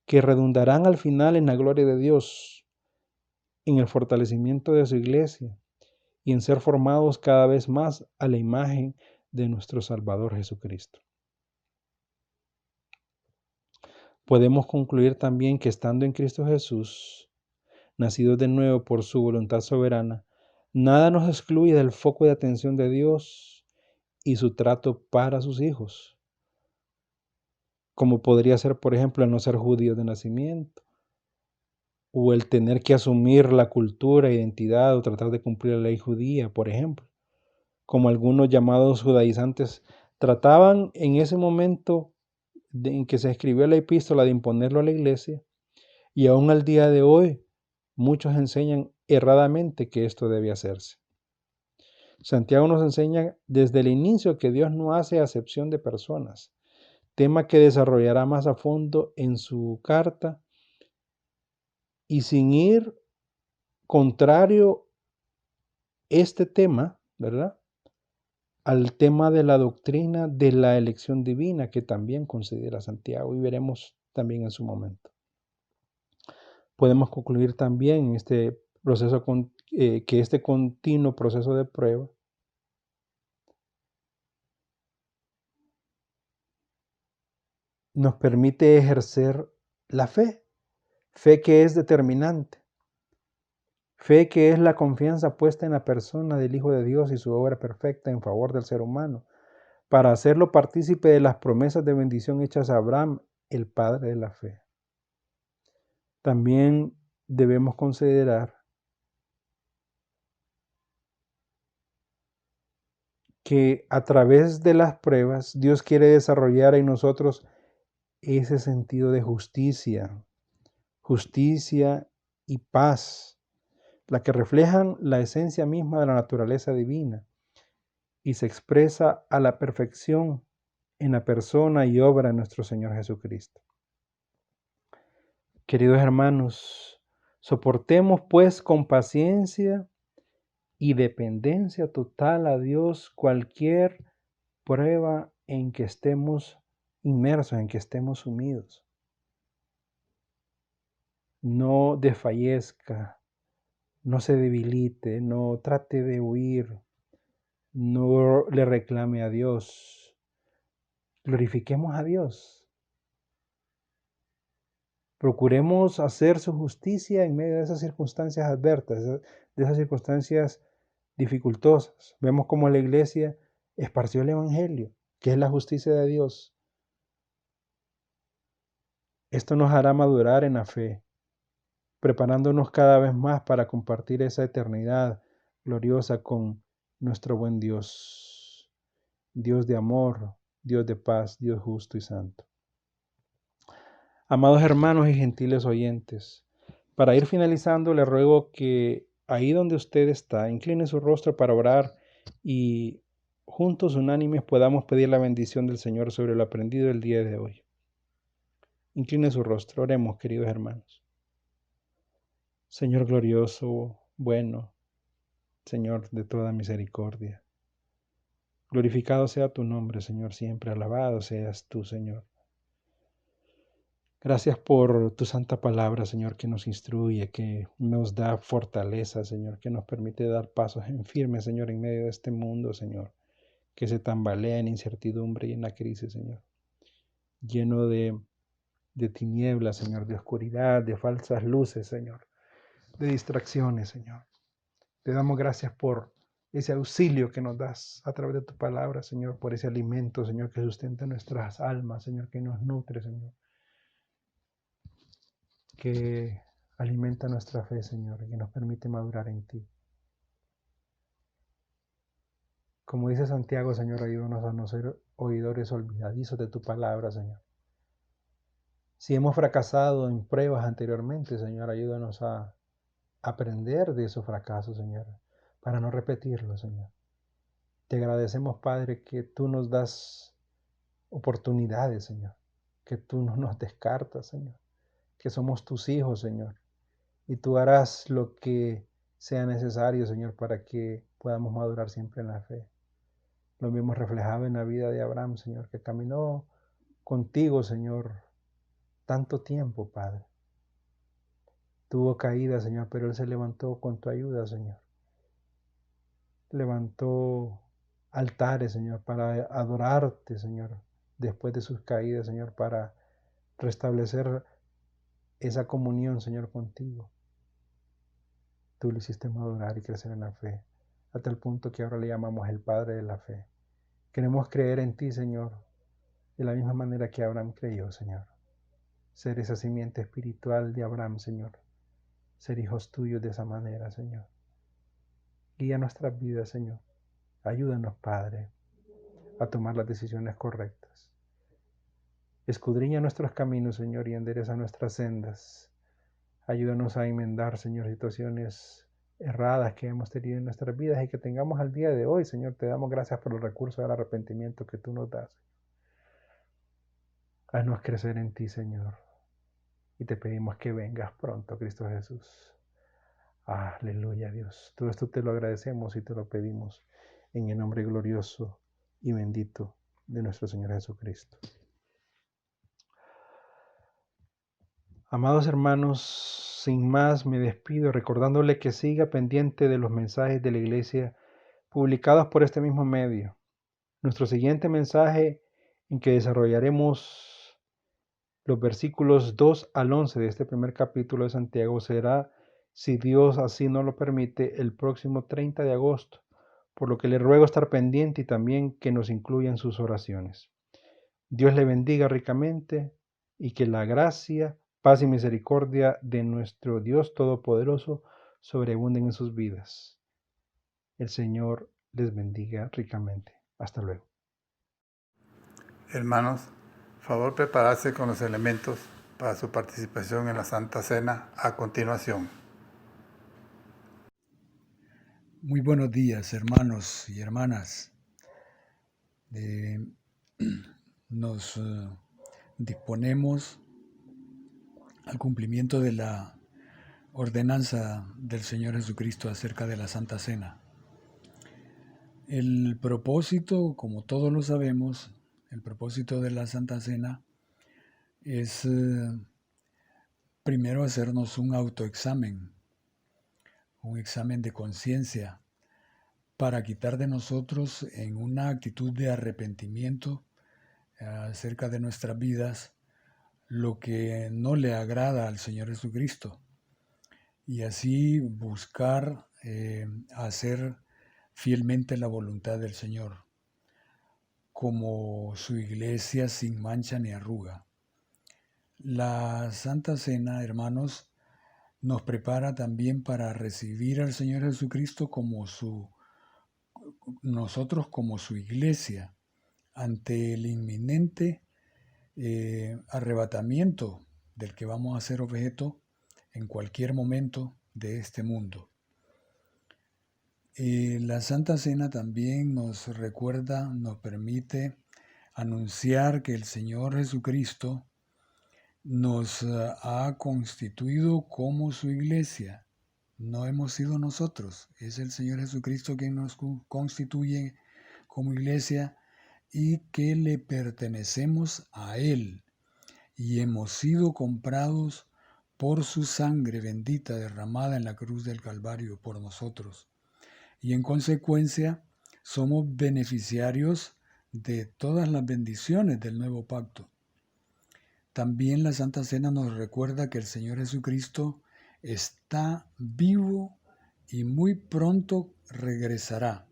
que redundarán al final en la gloria de Dios, en el fortalecimiento de su iglesia y en ser formados cada vez más a la imagen de nuestro Salvador Jesucristo. Podemos concluir también que estando en Cristo Jesús, nacidos de nuevo por su voluntad soberana, nada nos excluye del foco de atención de Dios y su trato para sus hijos, como podría ser, por ejemplo, el no ser judío de nacimiento, o el tener que asumir la cultura, identidad o tratar de cumplir la ley judía, por ejemplo, como algunos llamados judaizantes trataban en ese momento en que se escribió la epístola de imponerlo a la iglesia, y aún al día de hoy muchos enseñan erradamente que esto debe hacerse. Santiago nos enseña desde el inicio que Dios no hace acepción de personas, tema que desarrollará más a fondo en su carta, y sin ir contrario este tema, ¿verdad?, al tema de la doctrina de la elección divina que también considera Santiago y veremos también en su momento. Podemos concluir también en este proceso que este continuo proceso de prueba nos permite ejercer la fe que es determinante, fe que es la confianza puesta en la persona del Hijo de Dios y su obra perfecta en favor del ser humano, para hacerlo partícipe de las promesas de bendición hechas a Abraham, el padre de la fe. También debemos considerar que a través de las pruebas Dios quiere desarrollar en nosotros ese sentido de justicia y paz, la que reflejan la esencia misma de la naturaleza divina y se expresa a la perfección en la persona y obra de nuestro Señor Jesucristo. Queridos hermanos, soportemos pues con paciencia y dependencia total a Dios cualquier prueba en que estemos inmersos, en que estemos sumidos. No desfallezca, no se debilite, no trate de huir, no le reclame a Dios. Glorifiquemos a Dios. Procuremos hacer su justicia en medio de esas circunstancias adversas, de esas circunstancias dificultosas. Vemos cómo la iglesia esparció el Evangelio, que es la justicia de Dios. Esto nos hará madurar en la fe, preparándonos cada vez más para compartir esa eternidad gloriosa con nuestro buen Dios, Dios de amor, Dios de paz, Dios justo y santo. Amados hermanos y gentiles oyentes, para ir finalizando, le ruego que ahí donde usted está, incline su rostro para orar y juntos unánimes podamos pedir la bendición del Señor sobre lo aprendido el día de hoy. Incline su rostro, oremos, queridos hermanos. Señor glorioso, bueno, Señor de toda misericordia, glorificado sea tu nombre, Señor, siempre alabado seas tú, Señor. Gracias por tu santa palabra, Señor, que nos instruye, que nos da fortaleza, Señor, que nos permite dar pasos en firme, Señor, en medio de este mundo, Señor, que se tambalea en incertidumbre y en la crisis, Señor, lleno de tinieblas, Señor, de oscuridad, de falsas luces, Señor, de distracciones, Señor. Te damos gracias por ese auxilio que nos das a través de tu palabra, Señor, por ese alimento, Señor, que sustenta nuestras almas, Señor, que nos nutre, Señor, que alimenta nuestra fe, Señor, y que nos permite madurar en ti. Como dice Santiago, Señor, ayúdanos a no ser oidores olvidadizos de tu palabra, Señor. Si hemos fracasado en pruebas anteriormente, Señor, ayúdanos a aprender de esos fracasos, Señor, para no repetirlo, Señor. Te agradecemos, Padre, que tú nos das oportunidades, Señor, que tú no nos descartas, Señor, que somos tus hijos, Señor, y tú harás lo que sea necesario, Señor, para que podamos madurar siempre en la fe. Lo mismo reflejado en la vida de Abraham, Señor, que caminó contigo, Señor, tanto tiempo, Padre. Tuvo caída, Señor, pero él se levantó con tu ayuda, Señor. Levantó altares, Señor, para adorarte, Señor, después de sus caídas, Señor, para restablecer esa comunión, Señor, contigo. Tú lo hiciste madurar y crecer en la fe, hasta el punto que ahora le llamamos el Padre de la fe. Queremos creer en ti, Señor, de la misma manera que Abraham creyó, Señor. Ser esa simiente espiritual de Abraham, Señor. Ser hijos tuyos de esa manera, Señor. Guía nuestras vidas, Señor. Ayúdanos, Padre, a tomar las decisiones correctas. Escudriña nuestros caminos, Señor, y endereza nuestras sendas. Ayúdanos a enmendar, Señor, situaciones erradas que hemos tenido en nuestras vidas y que tengamos al día de hoy, Señor. Te damos gracias por el recurso del arrepentimiento que tú nos das. Haznos crecer en ti, Señor. Y te pedimos que vengas pronto, Cristo Jesús. Aleluya, Dios. Todo esto te lo agradecemos y te lo pedimos en el nombre glorioso y bendito de nuestro Señor Jesucristo. Amados hermanos, sin más me despido recordándole que siga pendiente de los mensajes de la iglesia publicados por este mismo medio. Nuestro siguiente mensaje en que desarrollaremos los versículos 2 al 11 de este primer capítulo de Santiago será, si Dios así nos lo permite, el próximo 30 de agosto, por lo que le ruego estar pendiente y también que nos incluya en sus oraciones. Dios le bendiga ricamente y que la gracia paz y misericordia de nuestro Dios Todopoderoso sobreabunden en sus vidas. El Señor les bendiga ricamente. Hasta luego. Hermanos, favor prepararse con los elementos para su participación en la Santa Cena a continuación. Muy buenos días, hermanos y hermanas. Nos disponemos al cumplimiento de la ordenanza del Señor Jesucristo acerca de la Santa Cena. El propósito, como todos lo sabemos, el propósito de la Santa Cena es primero hacernos un autoexamen, un examen de conciencia, para quitar de nosotros en una actitud de arrepentimiento acerca de nuestras vidas lo que no le agrada al Señor Jesucristo y así buscar hacer fielmente la voluntad del Señor como su iglesia sin mancha ni arruga. La Santa Cena, hermanos, nos prepara también para recibir al Señor Jesucristo nosotros como su iglesia ante el inminente arrebatamiento del que vamos a ser objeto en cualquier momento de este mundo. La Santa Cena también nos recuerda, nos permite anunciar que el Señor Jesucristo nos ha constituido como su iglesia. No hemos sido nosotros, es el Señor Jesucristo quien nos constituye como iglesia y que le pertenecemos a Él y hemos sido comprados por su sangre bendita derramada en la cruz del Calvario por nosotros. Y en consecuencia somos beneficiarios de todas las bendiciones del nuevo pacto. También la Santa Cena nos recuerda que el Señor Jesucristo está vivo y muy pronto regresará,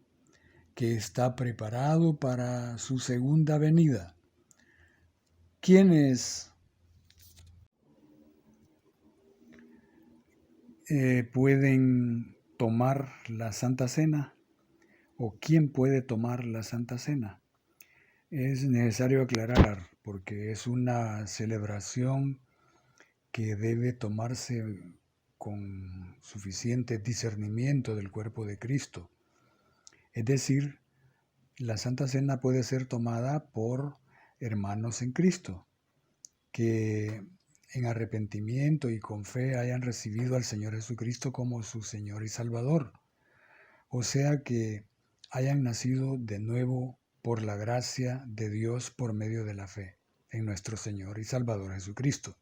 que está preparado para su segunda venida. ¿Quiénes pueden tomar la Santa Cena? ¿O quién puede tomar la Santa Cena? Es necesario aclarar, porque es una celebración que debe tomarse con suficiente discernimiento del cuerpo de Cristo. Es decir, la Santa Cena puede ser tomada por hermanos en Cristo, que en arrepentimiento y con fe hayan recibido al Señor Jesucristo como su Señor y Salvador. O sea que hayan nacido de nuevo por la gracia de Dios por medio de la fe en nuestro Señor y Salvador Jesucristo.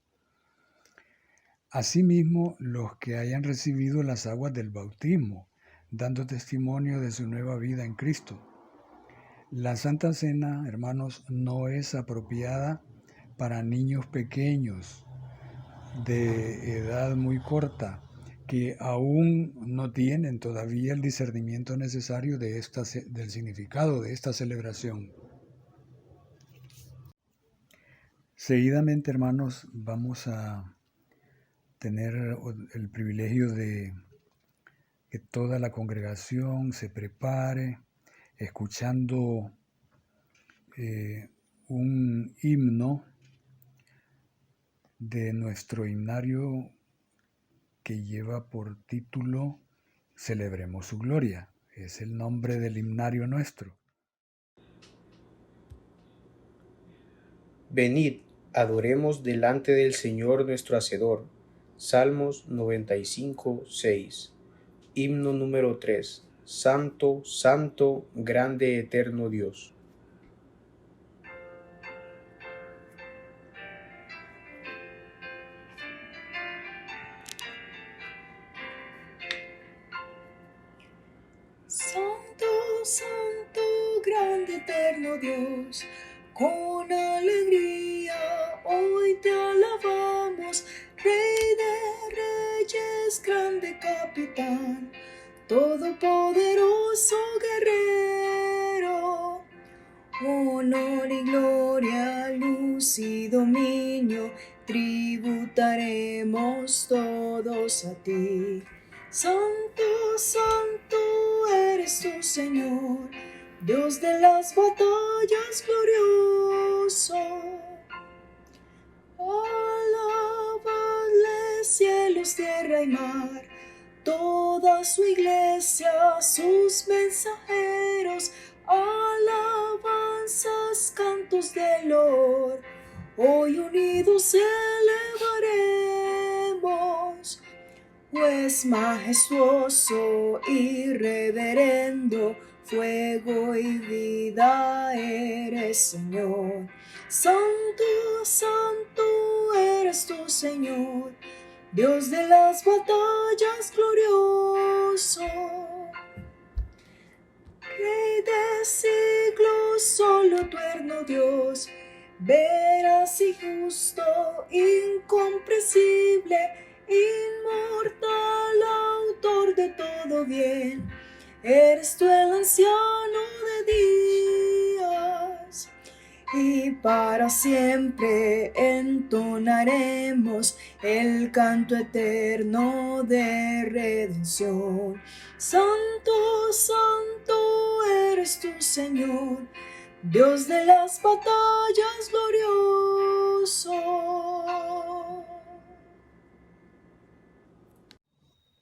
Asimismo, los que hayan recibido las aguas del bautismo, dando testimonio de su nueva vida en Cristo. La Santa Cena, hermanos, no es apropiada para niños pequeños de edad muy corta, que aún no tienen todavía el discernimiento necesario del significado de esta celebración. Seguidamente, hermanos, vamos a tener el privilegio de que toda la congregación se prepare escuchando un himno de nuestro himnario que lleva por título Celebremos su gloria. Es el nombre del himnario nuestro. Venid, adoremos delante del Señor nuestro Hacedor. Salmos 95, 6. Himno número 3. Santo, santo, grande, eterno Dios. Santo, santo, grande, eterno Dios, con alegría hoy te alabamos, Rey de reyes, grande capitán, todopoderoso guerrero. Honor y gloria, luz y dominio tributaremos todos a ti. Santo, santo eres tú, Señor, Dios de las batallas glorioso. Alabadle cielos, tierra y mar, toda su iglesia, sus mensajeros, alabanzas, cantos de loor, hoy unidos elevaremos, pues majestuoso y reverendo, fuego y vida eres, Señor. Santo, santo eres tú, Señor, Dios de las batallas glorioso. Rey de siglos, solo eterno Dios, veraz y justo, incomprensible, inmortal, autor de todo bien, eres tú el anciano de días, y para siempre entonaremos el canto eterno de redención. Santo, santo eres tú, Señor, Dios de las batallas glorioso.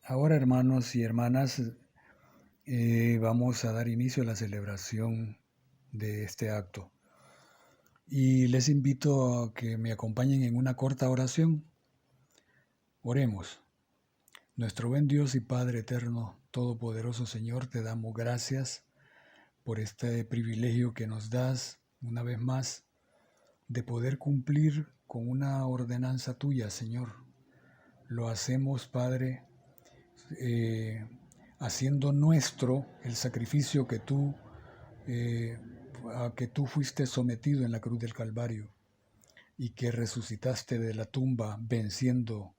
Ahora, hermanos y hermanas, vamos a dar inicio a la celebración de este acto. Y les invito a que me acompañen en una corta oración. Oremos. Nuestro buen Dios y Padre eterno, todopoderoso Señor, te damos gracias por este privilegio que nos das una vez más de poder cumplir con una ordenanza tuya, Señor. Lo hacemos, Padre, haciendo nuestro el sacrificio que a que tú fuiste sometido en la cruz del Calvario y que resucitaste de la tumba venciendo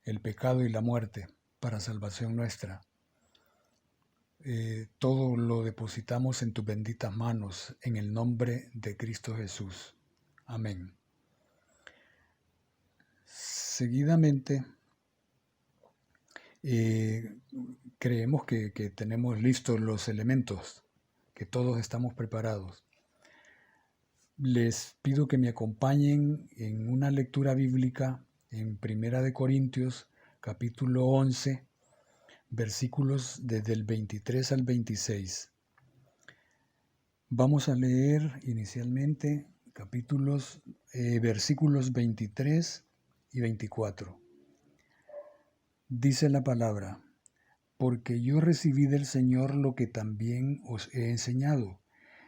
el pecado y la muerte para salvación nuestra. Todo lo depositamos en tus benditas manos, en el nombre de Cristo Jesús. Amén. Seguidamente, creemos que tenemos listos los elementos, que todos estamos preparados. Les pido que me acompañen en una lectura bíblica en 1 Corintios, capítulo 11, versículos desde el 23 al 26. Vamos a leer inicialmente versículos 23 y 24. Dice la palabra: porque yo recibí del Señor lo que también os he enseñado,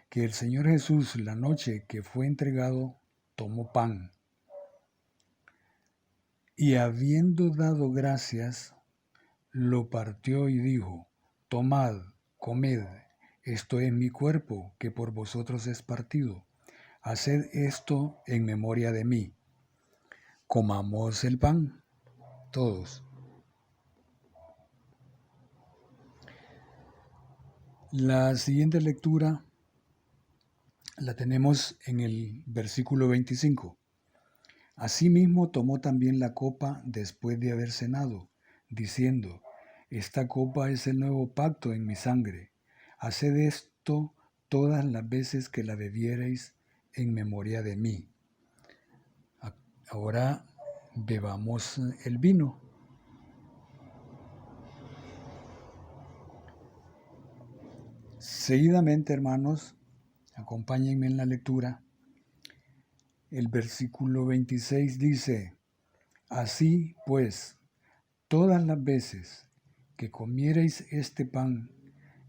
que el Señor Jesús, la noche que fue entregado, tomó pan, y habiendo dado gracias, lo partió y dijo: tomad, comed, esto es mi cuerpo, que por vosotros es partido. Haced esto en memoria de mí. Comamos el pan, todos. La siguiente lectura la tenemos en el versículo 25. Asimismo tomó también la copa después de haber cenado, diciendo: esta copa es el nuevo pacto en mi sangre. Haced esto todas las veces que la bebiereis en memoria de mí. Ahora bebamos el vino. Seguidamente, hermanos, acompáñenme en la lectura. El versículo 26 dice: así pues, todas las veces que comiereis este pan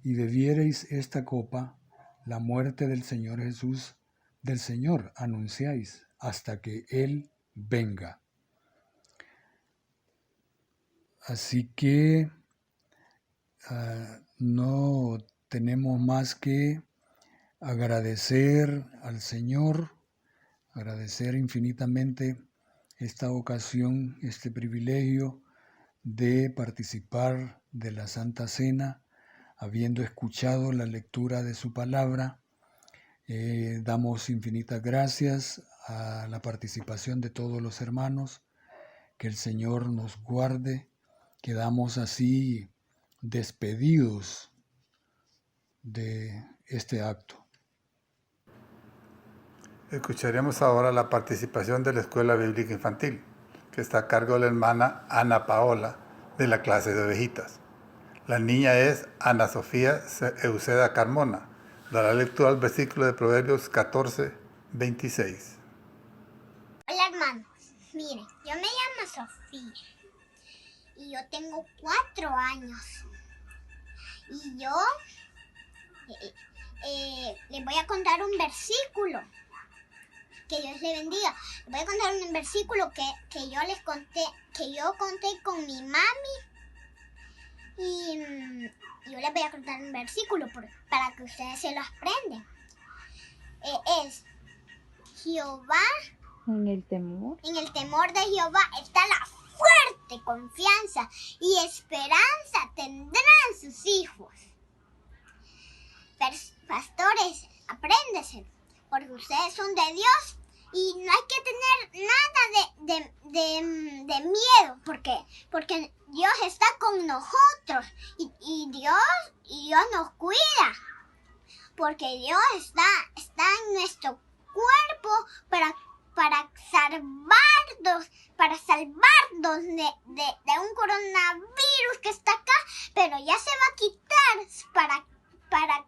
y bebiereis esta copa, la muerte del Señor Jesús, del Señor anunciáis, hasta que Él venga. Así que no tenemos más que agradecer al Señor, agradecer infinitamente esta ocasión, este privilegio de participar de la Santa Cena, habiendo escuchado la lectura de su palabra. Damos infinitas gracias a la participación de todos los hermanos. Que el Señor nos guarde. Quedamos así despedidos de este acto. Escucharemos ahora la participación de la Escuela Bíblica Infantil, que está a cargo de la hermana Ana Paola, de la clase de ovejitas. La niña es Ana Sofía Euseda Carmona. Dará lectura al versículo de Proverbios 14, 26. Hola hermanos, miren, yo me llamo Sofía y yo tengo 4 años y yo les voy a contar un versículo. Que Dios le bendiga. Les voy a contar un versículo que yo les conté, que yo conté con mi mami y yo les voy a contar un versículo para que ustedes se lo aprendan. Es Jehová. En el temor. En el temor de Jehová está la fuerte confianza y esperanza tendrán sus hijos. Pastores, apréndeselo, porque ustedes son de Dios y no hay que tener nada de miedo, porque Dios está con nosotros y Dios nos cuida, porque Dios está en nuestro cuerpo para salvarnos de un coronavirus que está acá, pero ya se va a quitar para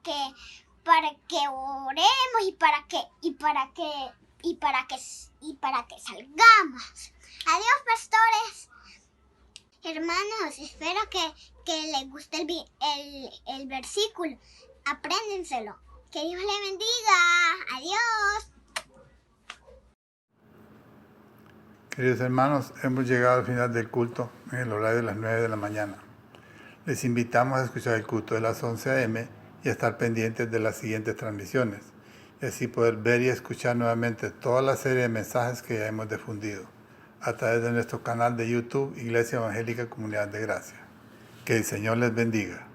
que oremos y para que salgamos. Adiós, pastores. Hermanos, espero que les guste el versículo. Apréndenselo. Que Dios les bendiga. Adiós. Queridos hermanos, hemos llegado al final del culto en el horario de las 9 de la mañana. Les invitamos a escuchar el culto de las 11 a.m. y a estar pendientes de las siguientes transmisiones, y así poder ver y escuchar nuevamente toda la serie de mensajes que ya hemos difundido a través de nuestro canal de YouTube Iglesia Evangélica Comunidad de Gracia. Que el Señor les bendiga.